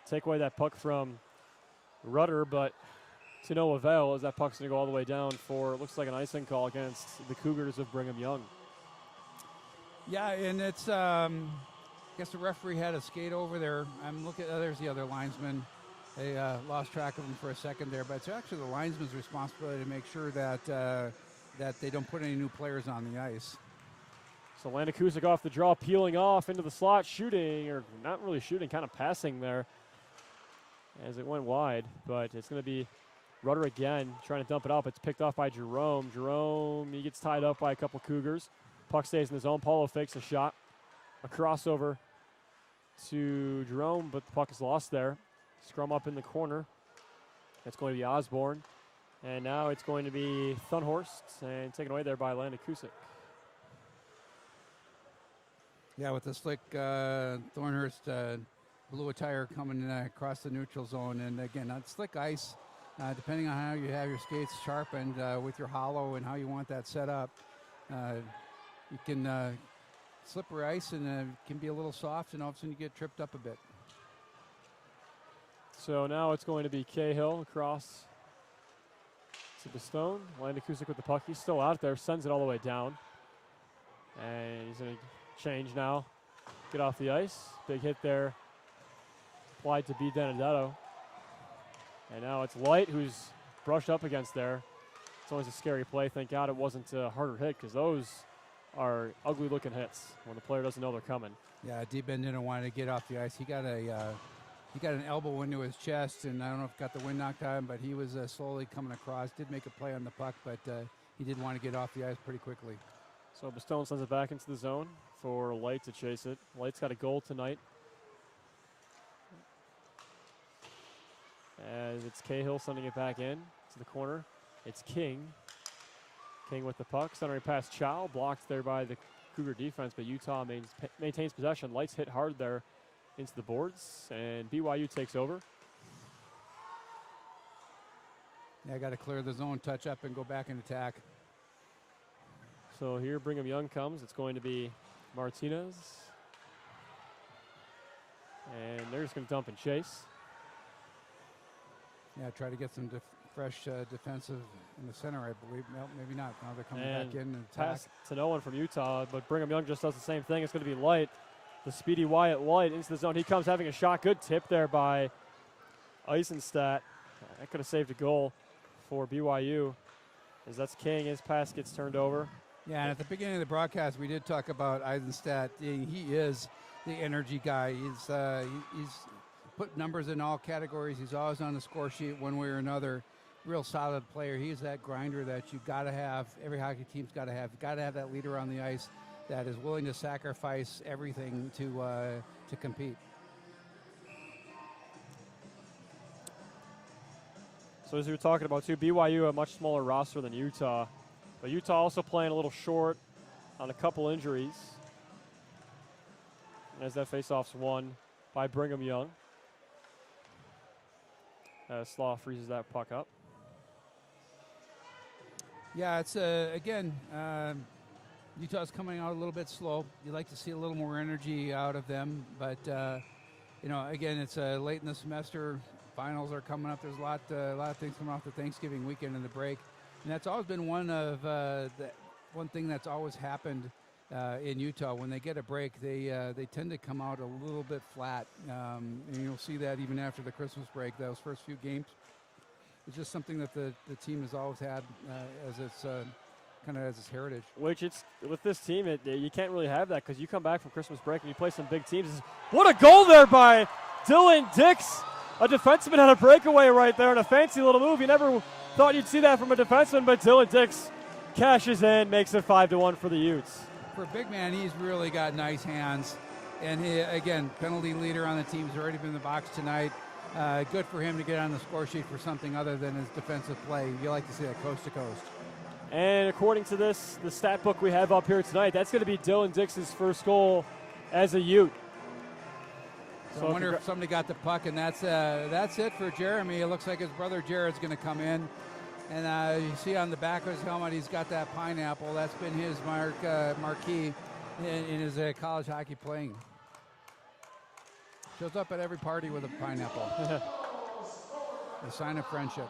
take away that puck from Rudder, but to no avail as that puck's going to go all the way down for, it looks like an icing call against the Cougars of Brigham Young. Yeah, and it's, I guess the referee had a skate over there. I'm looking, there's the other linesman. They lost track of him for a second there, but it's actually the linesman's responsibility to make sure that that they don't put any new players on the ice. So Landon Kuzik off the draw, peeling off into the slot, shooting, or not really shooting, kind of passing there as it went wide, but it's going to be Rudder again trying to dump it up. It's picked off by Jerome. Jerome, he gets tied up by a couple Cougars. Puck stays in the zone. Paulo fakes a shot. A crossover to Jerome, but the puck is lost there. Scrum up in the corner. It's going to be Osborne. And now it's going to be Thunhorst and taken away there by Landon Kuzik. Yeah, with the slick Thornhurst blew a tire coming across the neutral zone. And again, on slick ice, depending on how you have your skates sharpened with your hollow and how you want that set up, you can slippery ice and it can be a little soft, and all of a sudden you get tripped up a bit. So now it's going to be Cahill across to the stone. Landon Kuzik with the puck. He's still out there, sends it all the way down. And he's going to change now, get off the ice. Big hit there. Applied to B. Benedetto. And now it's Light who's brushed up against there. It's always a scary play. Thank God it wasn't a harder hit, because those are ugly-looking hits when the player doesn't know they're coming. Yeah, D-Ben didn't want to get off the ice. He got a he got an elbow into his chest, and I don't know if he got the wind knocked out of him, but he was slowly coming across. Did make a play on the puck, but he did want to get off the ice pretty quickly. So Bastone sends it back into the zone for Light to chase it. Light's got a goal tonight. As it's Cahill sending it back in to the corner. It's King. King with the puck. Centering pass Chow. Blocked there by the Cougar defense, but Utah maintains possession. Lights hit hard there into the boards, and BYU takes over. Yeah, I got to clear the zone, touch up, and go back and attack. So here Brigham Young comes. It's going to be Martinez. And they're just going to dump and chase. Yeah, try to get some fresh defensive in the center, I believe. No, maybe not. Now they're coming back in and attack. Pass to no one from Utah, but Brigham Young just does the same thing. It's going to be Light. The speedy Wyatt Light into the zone. He comes having a shot. Good tip there by Eisenstadt. That could have saved a goal for BYU. As that's King. His pass gets turned over. Yeah, and at the beginning of the broadcast, we did talk about Eisenstadt. He is the energy guy. He's put numbers in all categories. He's always on the score sheet one way or another. Real solid player. He's that grinder that you've got to have. Every hockey team's got to have. You've got to have that leader on the ice that is willing to sacrifice everything to compete. So as we were talking about too, BYU a much smaller roster than Utah, but Utah also playing a little short on a couple injuries. And as that faceoff's won by Brigham Young, Slaw freezes that puck up. Yeah, it's again. Utah's coming out a little bit slow. You like to see a little more energy out of them, but again, it's late in the semester. Finals are coming up. There's a lot of things coming off the Thanksgiving weekend and the break, and that's always been one thing that's always happened in Utah. When they get a break, they tend to come out a little bit flat, and you'll see that even after the Christmas break. Those first few games, it's just something that the team has always had as its kind of as its heritage. Which it's with this team, you can't really have that because you come back from Christmas break and you play some big teams. What a goal there by Dylan Dix! A defenseman had a breakaway right there and a fancy little move. You never thought you'd see that from a defenseman, but Dylan Dix cashes in, makes it 5-1 for the Utes. For a big man, he's really got nice hands. And he, again, penalty leader on the team. He's already been in the box tonight. Good for him to get on the score sheet for something other than his defensive play. You like to see that coast to coast. And according to the stat book we have up here tonight, that's going to be Dylan Dix's first goal as a Ute. So I wonder if somebody got the puck, and that's it for Jeremy. It looks like his brother Jared's going to come in. And you see on the back of his helmet, he's got that pineapple. That's been his marquee in his college hockey playing. Shows up at every party with a pineapple. A sign of friendship.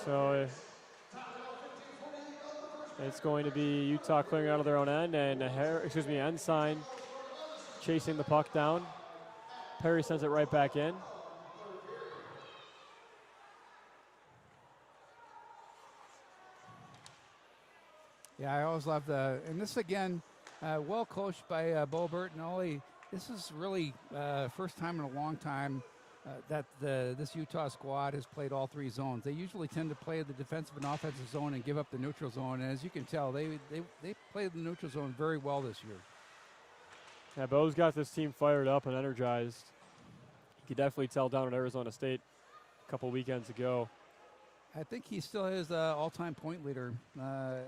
So it's going to be Utah clearing out of their own end, and Ensign chasing the puck down. Perry sends it right back in. Yeah, I always love and this again, well coached by Bo Bertinoli. This is really first time in a long time that this Utah squad has played all three zones. They usually tend to play the defensive and offensive zone and give up the neutral zone. And as you can tell, they played the neutral zone very well this year. Yeah, Bo's got this team fired up and energized. You could definitely tell down at Arizona State a couple weekends ago. I think he still is all-time point leader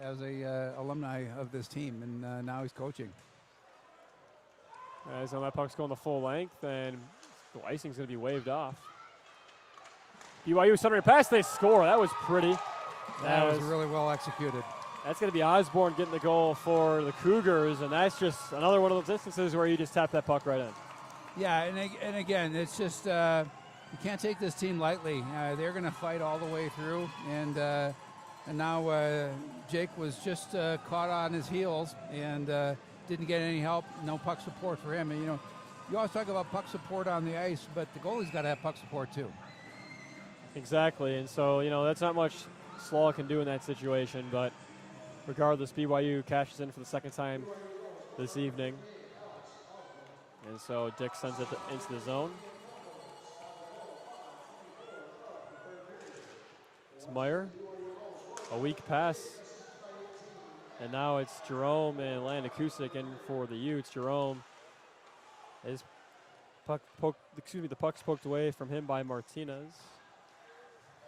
as a alumni of this team, and now he's coaching. As that puck's going the full length, and the icing's going to be waved off. BYU centering pass, they score. That was pretty. That was really well executed. That's going to be Osborne getting the goal for the Cougars, and that's just another one of those instances where you just tap that puck right in. Yeah, and again, it's just you can't take this team lightly. They're going to fight all the way through, and now Jake was just caught on his heels and didn't get any help. No puck support for him. And you always talk about puck support on the ice, but the goalie's got to have puck support too. Exactly, and so that's not much Slaw can do in that situation. But regardless, BYU cashes in for the second time this evening. And so Dick sends it into the zone. It's Meyer. A weak pass. And now it's Jerome and Landon Kusick in for the Utes. Jerome is the puck's poked away from him by Martinez.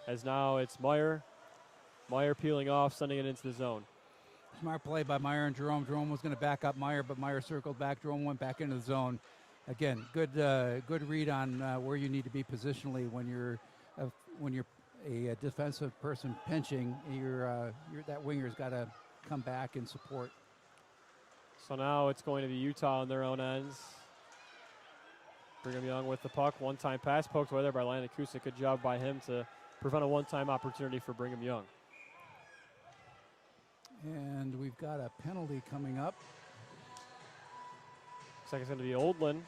As now it's Meyer. Meyer peeling off, sending it into the zone. Smart play by Meyer and Jerome. Jerome was going to back up Meyer, but Meyer circled back. Jerome went back into the zone. Again, good read on where you need to be positionally when you're a defensive person pinching. That winger's got to come back and support. So now it's going to be Utah on their own ends. Brigham Young with the puck. One-time pass poked away there by Landon Kusick. Good job by him to prevent a one-time opportunity for Brigham Young. And we've got a penalty coming up. Looks like it's going to be Oldland.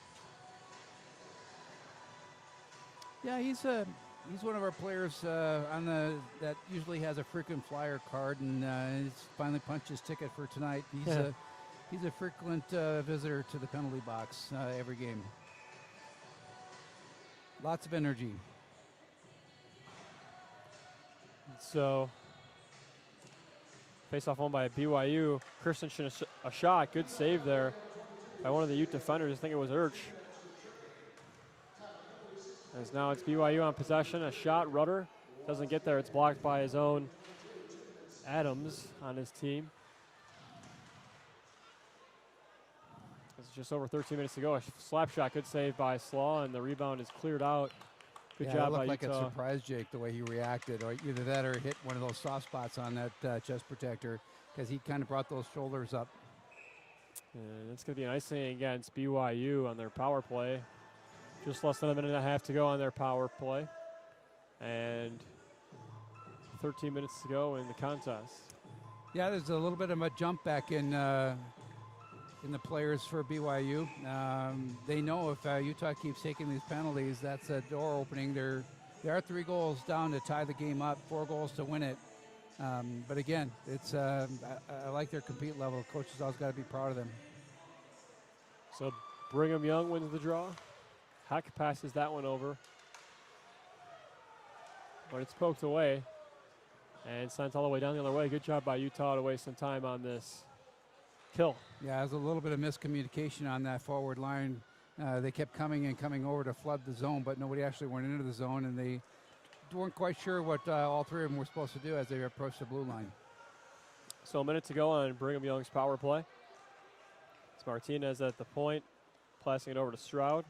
Yeah, he's one of our players that usually has a frequent flyer card, and he's finally punched his ticket for tonight. He's a frequent visitor to the penalty box every game. Lots of energy. So, face-off won by BYU. Christensen a shot. Good save there by one of the Ute defenders. I think it was Urch. As now it's BYU on possession. A shot. Rudder doesn't get there. It's blocked by his own Adams on his team. It's just over 13 minutes to go. A slap shot. Good save by Slaw, and the rebound is cleared out. Good job by Utah. It looked like it surprised Jake the way he reacted, or either that or hit one of those soft spots on that chest protector, because he kind of brought those shoulders up. And it's going to be an icing against BYU on their power play. Just less than a minute and a half to go on their power play. And 13 minutes to go in the contest. Yeah, there's a little bit of a jump back in the players for BYU. They know if Utah keeps taking these penalties, that's a door opening. There are 3 goals down to tie the game up, 4 goals to win it. But again, it's I like their compete level. Coaches always got to be proud of them. So Brigham Young wins the draw. Hack passes that one over. But it's poked away and sent all the way down the other way. Good job by Utah to waste some time on this kill. Yeah, there's a little bit of miscommunication on that forward line. They kept coming and coming over to flood the zone, but nobody actually went into the zone, and they weren't quite sure what all 3 of them were supposed to do as they approached the blue line. So a minute to go on Brigham Young's power play. It's Martinez at the point, passing it over to Stroud.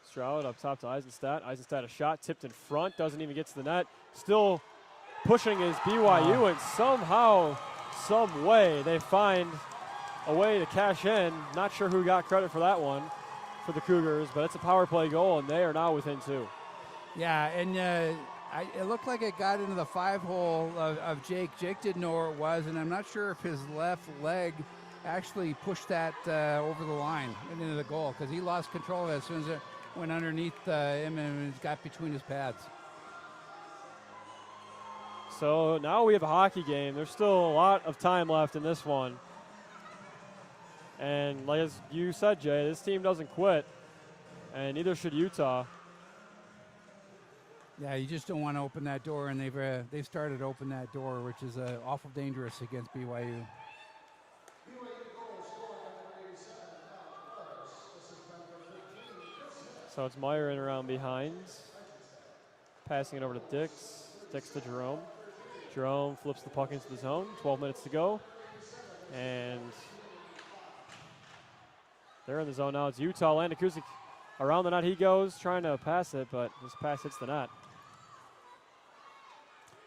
Stroud up top to Eisenstadt. Eisenstadt a shot, tipped in front, doesn't even get to the net. Still pushing is BYU, and somehow, some way, they find a way to cash in. Not sure who got credit for that one for the Cougars, but it's a power play goal, and they are now within 2. Yeah, and it looked like it got into the 5-hole of Jake. Jake didn't know where it was, and I'm not sure if his left leg actually pushed that over the line and into the goal, because he lost control of it as soon as it went underneath him and it got between his pads. So now we have a hockey game. There's still a lot of time left in this one. And like as you said, Jay, this team doesn't quit, and neither should Utah. Yeah, you just don't want to open that door, and they've started to open that door, which is awful dangerous against BYU. So it's Meyer in around behind, passing it over to Dix. Dix to Jerome. Jerome flips the puck into the zone. 12 minutes to go, and they're in the zone now. It's Utah. Landon Kusick around the net. He goes trying to pass it, but this pass hits the net.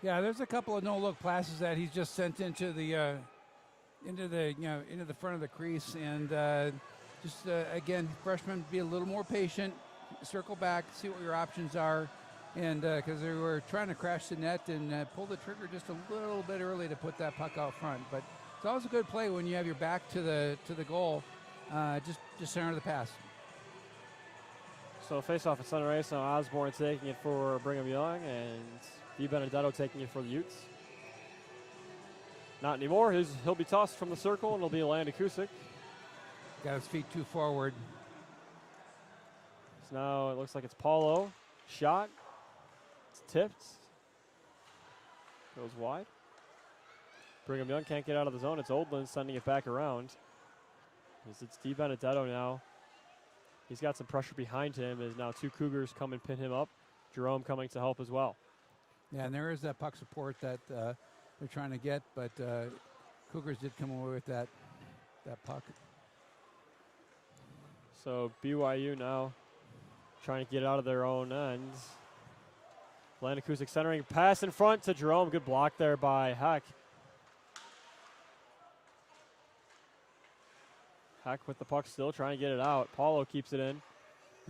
Yeah, there's a couple of no-look passes that he's just sent into the front of the crease, and again, freshmen, be a little more patient, circle back, see what your options are, and because they were trying to crash the net and pull the trigger just a little bit early to put that puck out front. But it's always a good play when you have your back to the goal, just center the pass. So face-off at center ice now. Osborne taking it for Brigham Young, and Di Benedetto taking it for the Utes. Not anymore. He'll be tossed from the circle, and it'll be Landon Kusick. Got his feet too forward. now it looks like it's Paulo. Shot. It's tipped. Goes wide. Brigham Young can't get out of the zone. It's Oldland sending it back around. As it's Di Benedetto now. He's got some pressure behind him as now 2 Cougars come and pin him up. Jerome coming to help as well. Yeah, and there is that puck support that they're trying to get, but Cougars did come away with that puck. So BYU now trying to get out of their own ends. Landon Kusick centering, pass in front to Jerome. Good block there by Heck. Heck with the puck still, trying to get it out. Paulo keeps it in.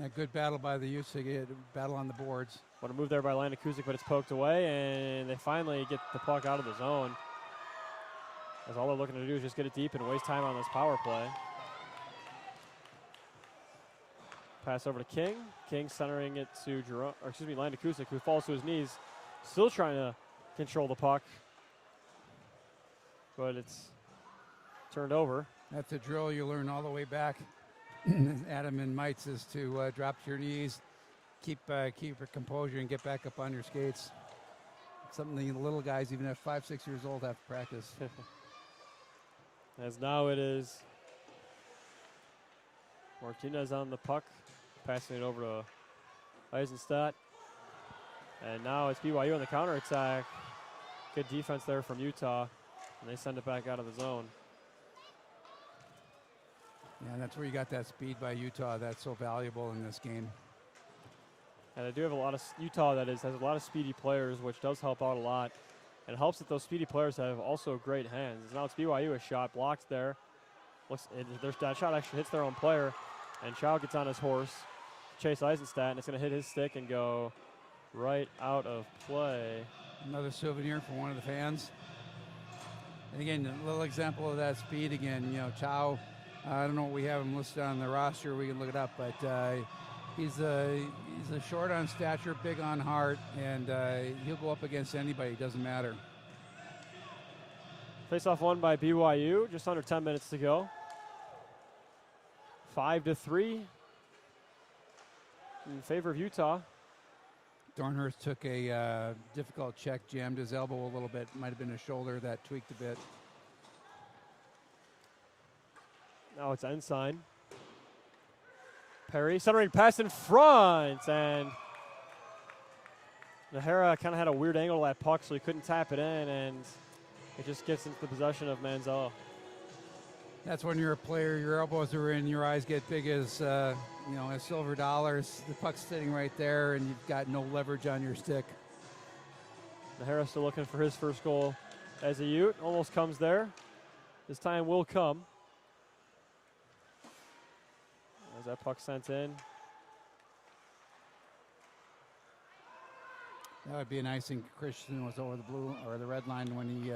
Yeah, good battle by the Utes to get battle on the boards. Want to move there by Landon Kusick, but it's poked away, and they finally get the puck out of the zone. As all they're looking to do is just get it deep and waste time on this power play. Pass over to King. King centering it to Jerome, or excuse me, Landon Kusick, who falls to his knees. Still trying to control the puck, but it's turned over. That's a drill you learn all the way back, Adam and Mites, is to drop to your knees, keep your composure, and get back up on your skates. Something the little guys, even at 5, 6 years old, have to practice. As now it is Martinez on the puck, passing it over to Eisenstadt. And now it's BYU on the counterattack. Good defense there from Utah, and they send it back out of the zone. Yeah, and that's where you got that speed by Utah that's so valuable in this game. And they do have a lot of Utah has a lot of speedy players, which does help out a lot. And it helps that those speedy players have also great hands. Now it's BYU, a shot blocked there. That shot actually hits their own player, and Chow gets on his horse, Chase Eisenstadt, and it's going to hit his stick and go right out of play. Another souvenir for one of the fans. And again, a little example of that speed again. You know, Chow, I don't know what we have him listed on the roster. We can look it up, but he's a short on stature, big on heart, and he'll go up against anybody. Doesn't matter. Face-off won by BYU. Just under 10 minutes to go. 5-3 in favor of Utah. Dornhurst took a difficult check, jammed his elbow a little bit. Might have been his shoulder that tweaked a bit. Now it's Ensign. Perry centering pass in front, and Nahara kind of had a weird angle to that puck, so he couldn't tap it in, and it just gets into the possession of Manzella. That's when you're a player, your elbows are in, your eyes get big as as silver dollars. The puck's sitting right there, and you've got no leverage on your stick. Nahara still looking for his first goal as a Ute. Almost comes there. This time will come. As that puck sent in. That would be a nice thing. Christian was over the blue or the red line when he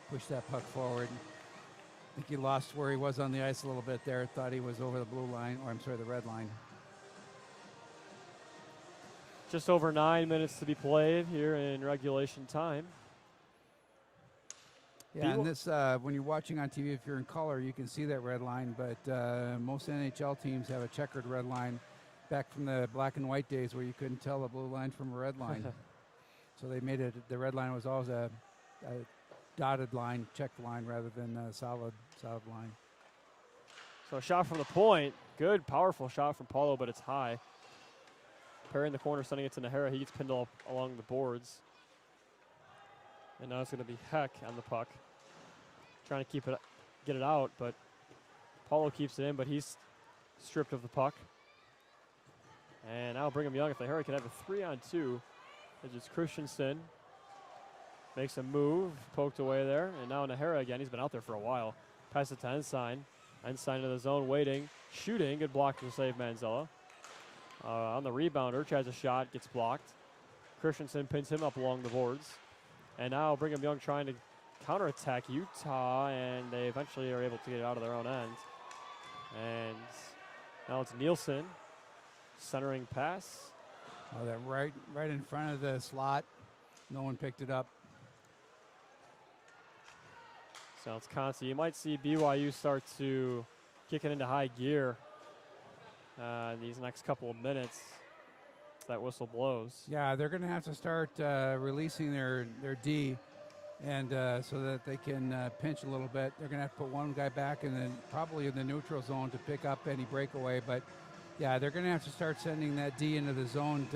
pushed that puck forward. I think he lost where he was on the ice a little bit there. Thought he was over the blue line, or I'm sorry, the red line. Just over 9 minutes to be played here in regulation time. Yeah, and this, when you're watching on TV, if you're in color, you can see that red line, but most NHL teams have a checkered red line back from the black and white days where you couldn't tell a blue line from a red line. So they made it, the red line was always a dotted line, checked line, rather than a solid line. So a shot from the point. Good, powerful shot from Paulo, but it's high. Perry in the corner, sending it to Nahara. He gets pinned along the boards. And now it's going to be Heck on the puck. Trying to get it out, but Paulo keeps it in, but he's stripped of the puck. And now Brigham Young, if the Nahara can have a 3-on-2, it's Christensen. Makes a move, poked away there, and now Nahara again. He's been out there for a while. Pass it to Ensign. Ensign to the zone, waiting, shooting. Good block to save Manzella. On the rebound, Urch has a shot, gets blocked. Christensen pins him up along the boards. And now Brigham Young trying to counterattack Utah, and they eventually are able to get it out of their own end. And now it's Nielsen, centering pass. Oh, that right in front of the slot. No one picked it up. Sounds constant. You might see BYU start to kick it into high gear in these next couple of minutes. That whistle blows. Yeah, they're going to have to start releasing their D, and so that they can pinch a little bit. They're going to have to put one guy back and then probably in the neutral zone to pick up any breakaway. But yeah, they're going to have to start sending that D into the zone.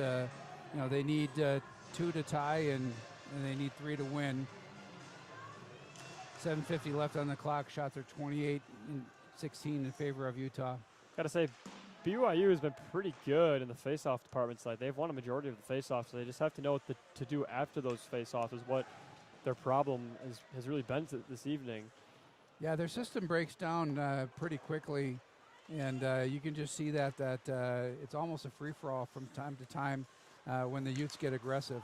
They need 2 to tie and they need 3 to win. 7:50 left on the clock. Shots are 28-16 in favor of Utah. Got to say, BYU has been pretty good in the face-off department side. They've won a majority of the face-offs, so they just have to know what to do after those face-offs is what their problem has really been this evening. Yeah, their system breaks down pretty quickly, and you can just see that it's almost a free-for-all from time to time when the Utes get aggressive.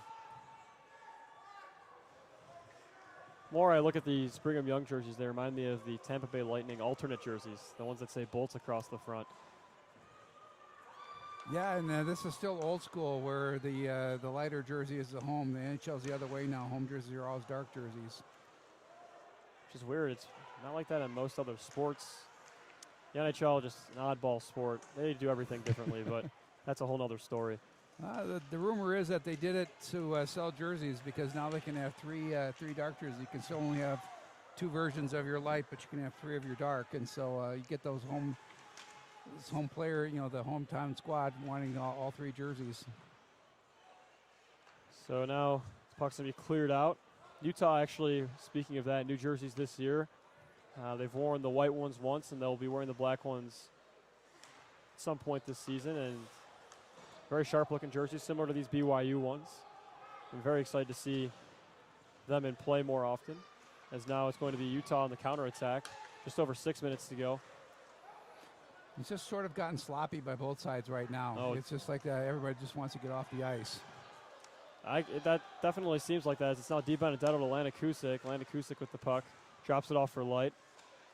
The more I look at these Brigham Young jerseys, they remind me of the Tampa Bay Lightning alternate jerseys, the ones that say Bolts across the front. Yeah, and this is still old school where the lighter jersey is the home. The NHL's the other way now. Home jerseys are always dark jerseys. Which is weird. It's not like that in most other sports. The NHL just an oddball sport. They do everything differently, but that's a whole other story. The rumor is that they did it to sell jerseys because now they can have three dark jerseys. You can still only have 2 versions of your light, but you can have 3 of your dark, and so you get those home player, the hometown squad wanting all 3 jerseys. So now the puck's going to be cleared out. Utah actually, speaking of that, new jerseys this year. They've worn the white ones once, and they'll be wearing the black ones at some point this season. And very sharp-looking jerseys, similar to these BYU ones. I'm very excited to see them in play more often, as now it's going to be Utah on the counterattack. Just over 6 minutes to go. It's just sort of gotten sloppy by both sides right now. Oh. It's just like everybody just wants to get off the ice. That definitely seems like that. It's now DiBenedetto to Landon Kusick. Landon Kusick with the puck. Drops it off for Light.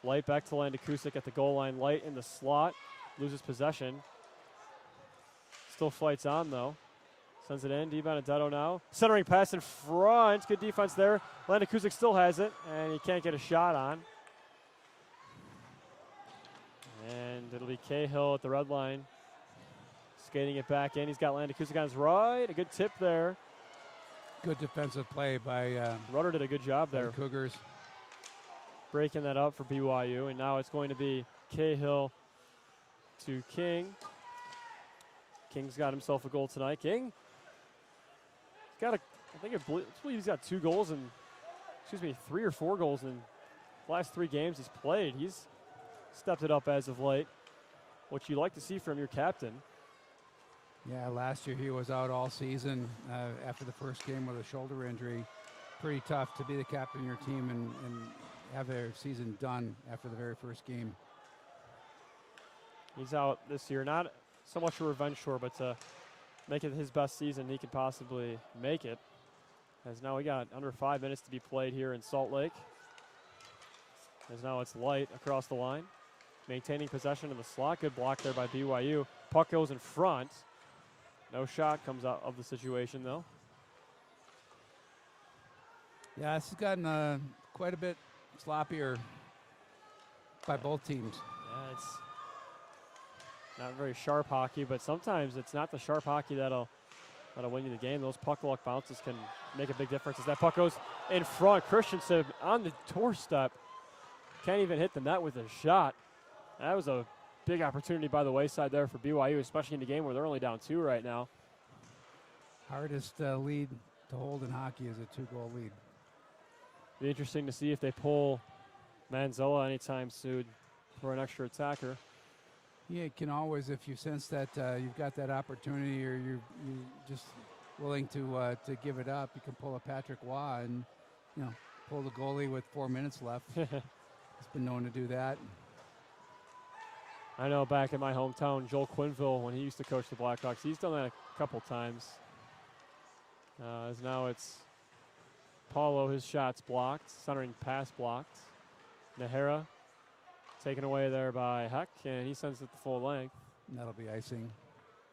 Light back to Landon Kusick at the goal line. Light in the slot. Loses possession. Still fights on, though. Sends it in. DiBenedetto now. Centering pass in front. Good defense there. Landon Kusick still has it, and he can't get a shot on. And it'll be Cahill at the red line. Skating it back in. He's got Landon Kusick on his right. A good tip there. Good defensive play by Rudder did a good job there. the Cougars. Breaking that up for BYU. And now it's going to be Cahill to King. King's got himself a goal tonight. King, he's got I believe he's got 2 goals and, 3 or 4 goals in the last 3 games he's played. He's stepped it up as of late, which you like to see from your captain. Yeah, last year he was out all season after the first game with a shoulder injury. Pretty tough to be the captain of your team and have their season done after the very first game. He's out this year, not so much a revenge tour, but to make it his best season he could possibly make it. As now we got under 5 minutes to be played here in Salt Lake. As now it's Light across the line. Maintaining possession in the slot. Good block there by BYU. Puck goes in front. No shot comes out of the situation, though. Yeah, this has gotten quite a bit sloppier by both teams. Yeah, it's not very sharp hockey, but sometimes it's not the sharp hockey that'll win you the game. Those puck luck bounces can make a big difference as that puck goes in front. Christensen on the doorstep. Can't even hit the net with a shot. That was a big opportunity by the wayside there for BYU, especially in the game where they're only down 2 right now. Hardest lead to hold in hockey is a 2-goal lead. Be interesting to see if they pull Manzella anytime soon for an extra attacker. Yeah, you can always, if you sense that you've got that opportunity or you're just willing to give it up, you can pull a Patrick Waugh and pull the goalie with 4 minutes left. He's been known to do that. I know back in my hometown, Joel Quinville, when he used to coach the Blackhawks, he's done that a couple times. As now it's Paulo, his shot's blocked, centering pass blocked. Nahara taken away there by Heck, and he sends it the full length. And that'll be icing.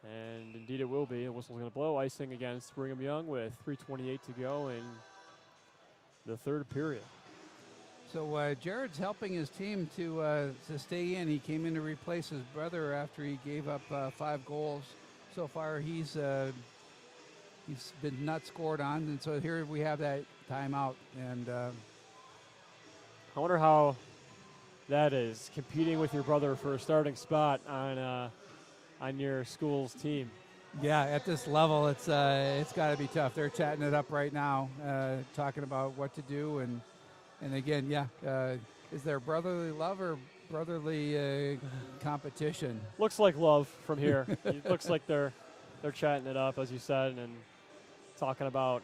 And indeed it will be. The whistle's going to blow. Icing against Brigham Young with 3:28 to go in the third period. So Jared's helping his team to stay in. He came in to replace his brother after he gave up 5 goals. So far, he's been not scored on, and so here we have that timeout. And I wonder how that is, competing with your brother for a starting spot on your school's team. yeah, at this level, it's got to be tough. They're chatting it up right now, talking about what to do, and again, is there brotherly love or brotherly competition? Looks like love from here. It looks like they're chatting it up, as you said, and talking about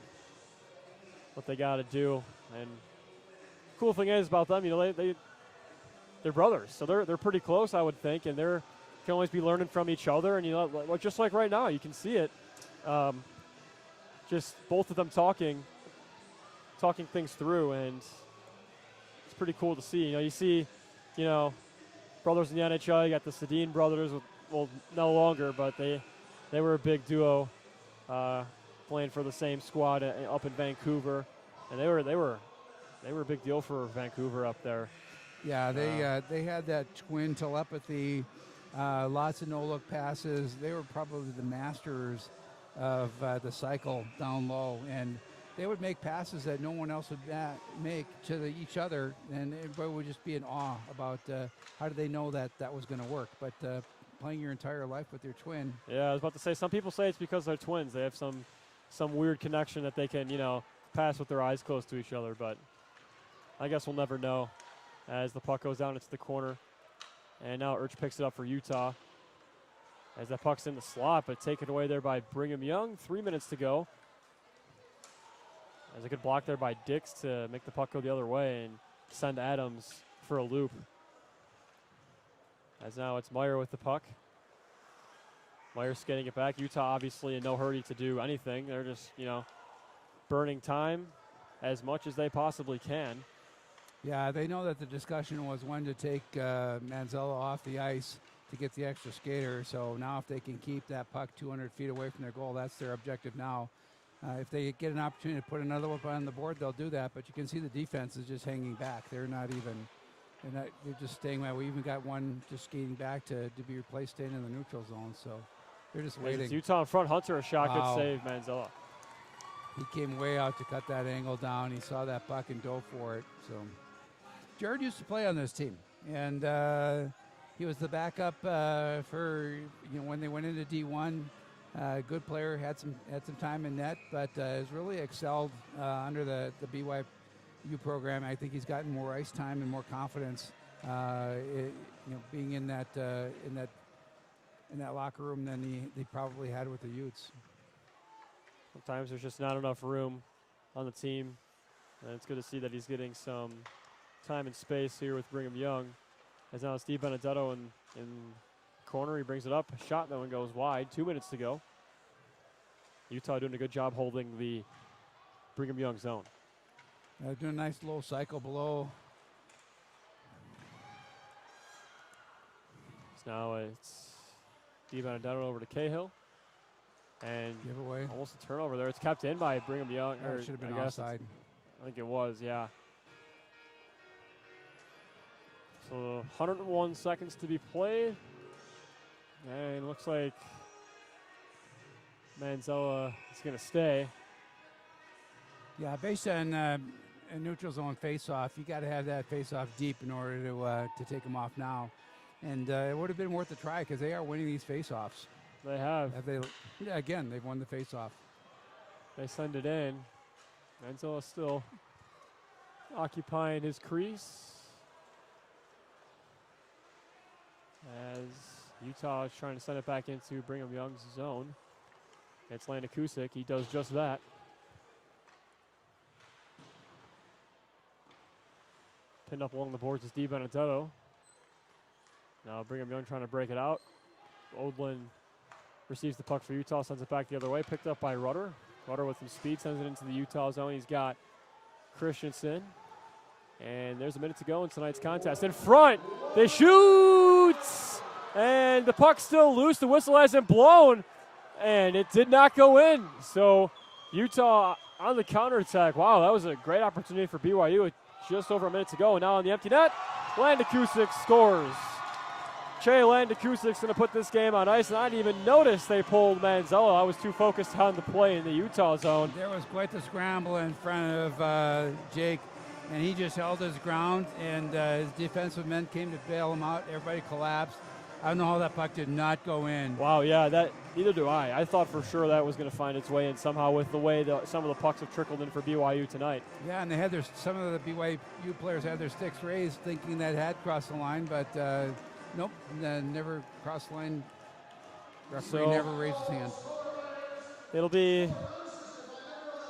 what they got to do. And cool thing is about them, they're brothers, so they're pretty close, I would think, and they're can always be learning from each other. And just like right now, you can see it. Just both of them talking things through, and it's pretty cool to see. You see, brothers in the NHL. You got the Sedin brothers. Well, no longer, but they were a big duo, playing for the same squad up in Vancouver, and they were a big deal for Vancouver up there. Yeah, they had that twin telepathy, lots of no-look passes. They were probably the masters of the cycle down low, and they would make passes that no one else would make to each other, and everybody would just be in awe about how did they know that was going to work. But playing your entire life with your twin. Yeah, I was about to say, some people say it's because they're twins. They have some weird connection that they can, pass with their eyes closed to each other, but I guess we'll never know as the puck goes down into the corner. And now Urch picks it up for Utah as that puck's in the slot, but taken away there by Brigham Young. 3 minutes to go. There's a good block there by Dix to make the puck go the other way and send Adams for a loop. As now it's Meyer with the puck. Meyer skating it back. Utah obviously in no hurry to do anything. They're just, burning time as much as they possibly can. Yeah, they know that the discussion was when to take Manzella off the ice to get the extra skater. So now if they can keep that puck 200 feet away from their goal, that's their objective now. If they get an opportunity to put another one on the board, they'll do that. But you can see the defense is just hanging back. They're just staying that. We even got one just skating back to be replaced, staying in the neutral zone. So they're just waiting. Utah in front. Hunter a shot. Wow. Good save, Manzella. He came way out to cut that angle down. He saw that puck and dove for it. So Jared used to play on this team, and he was the backup for when they went into D1. Good player, had some time in net, but has really excelled under the BYU program. I think he's gotten more ice time and more confidence, being in that locker room than he probably had with the Utes. Sometimes there's just not enough room on the team, and it's good to see that he's getting some time and space here with Brigham Young. As now Steve Benedetto in corner, he brings it up, a shot, that one goes wide. 2 minutes to go. Utah doing a good job holding the Brigham Young zone. Doing a nice low cycle below. So now it's Steve Benedetto over to Cahill. And giveaway. Almost a turnover there. It's kept in by Brigham Young. It should have been offside. I think it was, yeah. So 101 seconds to be played. And it looks like Manzella is going to stay. Yeah, based on a neutral zone face-off, you got to have that face-off deep in order to take them off now. And it would have been worth a try because they are winning these face-offs. They have. Again, they've won the face-off. They send it in. Manzella still occupying his crease. As Utah is trying to send it back into Brigham Young's zone. It's Landon Kusick. He does just that. Pinned up along the boards is Steve Benedetto. Now Brigham Young trying to break it out. Odlin receives the puck for Utah, sends it back the other way. Picked up by Rudder. Rudder with some speed sends it into the Utah zone. He's got Christensen. And there's a minute to go in tonight's contest. In front, they shoot! And the puck's still loose. The whistle hasn't blown. And it did not go in. So Utah on the counterattack. Wow, that was a great opportunity for BYU. just over a minute to go. And now on the empty net, Landakusic scores. Che Landakusic's going to put this game on ice, and I didn't even notice they pulled Manzello. I was too focused on the play in the Utah zone. There was quite the scramble in front of Jake, and he just held his ground, and his defensive men came to bail him out. Everybody collapsed. I don't know how that puck did not go in. Wow, yeah, neither do I. I thought for sure that was going to find its way in somehow with the way some of the pucks have trickled in for BYU tonight. Yeah, and they had some of the BYU players had their sticks raised thinking that had crossed the line, but nope, never crossed the line. Referee never raised his hand. It'll be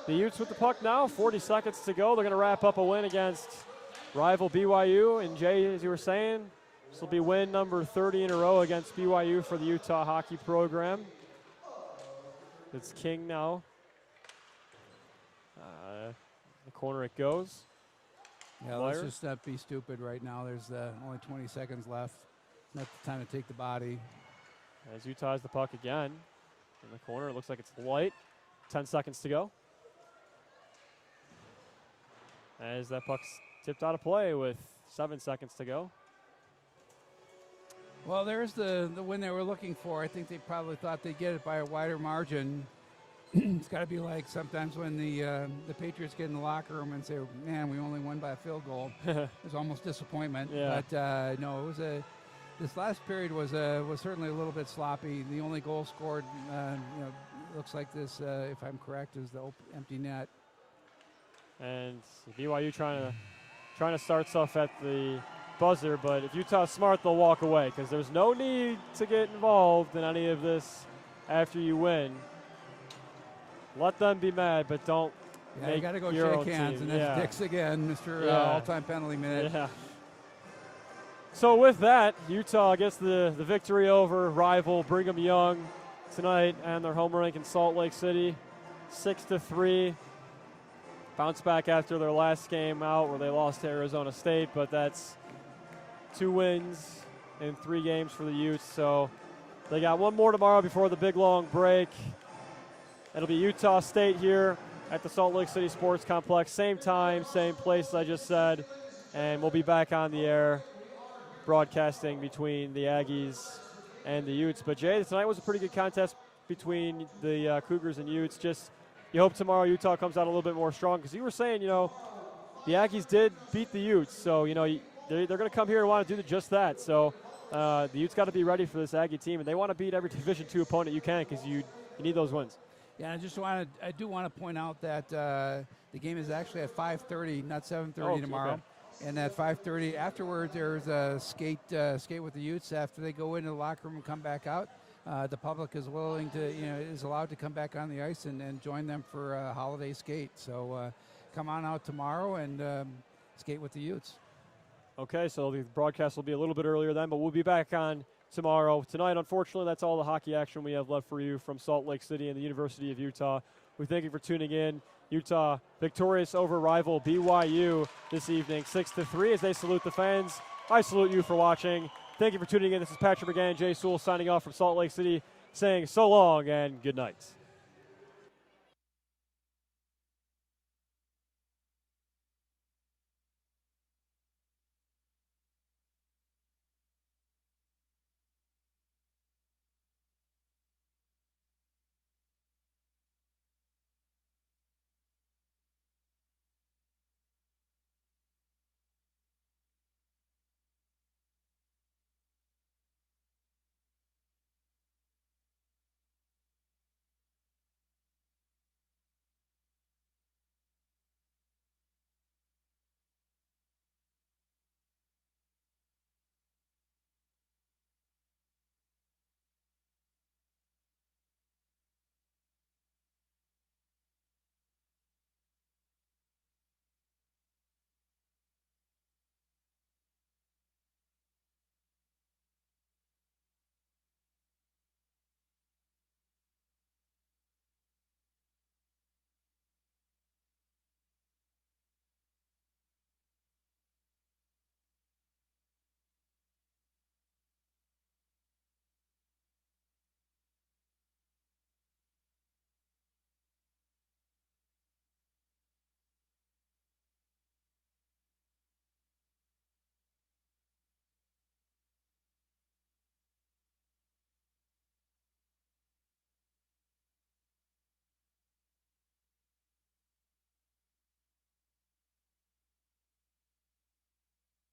the Utes with the puck now, 40 seconds to go. They're going to wrap up a win against rival BYU. And Jay, as you were saying, this will be win number 30 in a row against BYU for the Utah hockey program. It's King now. The corner it goes. Yeah, let's just not be stupid right now. There's only 20 seconds left. Not the time to take the body. As Utah has the puck again in the corner. It looks like it's light. 10 seconds to go. As that puck's tipped out of play with 7 seconds to go. Well, there's the win they were looking for. I think they probably thought they'd get it by a wider margin. It's got to be like sometimes when the Patriots get in the locker room and say, man, we only won by a field goal. It's almost disappointment. Yeah. But, no, it was this last period was certainly a little bit sloppy. The only goal scored, looks like this, if I'm correct, is the empty net. And BYU trying to start stuff at the buzzer, but if Utah's smart, they'll walk away because there's no need to get involved in any of this after you win. Let them be mad, but don't. Yeah, you got to go shake hands, and that's Dix again, Mr. All-time penalty minute. Yeah. So with that, Utah gets the victory over rival Brigham Young tonight and their home rink in Salt Lake City, 6-3. Bounce back after their last game out where they lost to Arizona State, but that's 2 wins in 3 games for the Utes. So they got one more tomorrow before the big long break. It'll be Utah State here at the Salt Lake City Sports Complex. Same time, same place as I just said. And we'll be back on the air broadcasting between the Aggies and the Utes. But Jay, tonight was a pretty good contest between the Cougars and Utes. Just you hope tomorrow Utah comes out a little bit more strong because you were saying, the Aggies did beat the Utes. So, they're going to come here and want to do just that. So the Utes got to be ready for this Aggie team, and they want to beat every Division II opponent you can because you need those wins. Yeah, I do want to point out that the game is actually at 5:30, not 7:30 tomorrow. Okay. And at 5:30 afterwards, there's a skate with the Utes after they go into the locker room and come back out. The public is willing to, is allowed to come back on the ice and join them for a holiday skate. So come on out tomorrow and skate with the Utes. Okay, so the broadcast will be a little bit earlier then, but we'll be back on tomorrow. Tonight, unfortunately, that's all the hockey action we have left for you from Salt Lake City and the University of Utah. We thank you for tuning in. Utah victorious over rival BYU this evening, 6-3 as they salute the fans. I salute you for watching. Thank you for tuning in. This is Patrick McGann, Jay Sewell signing off from Salt Lake City, saying so long and good night.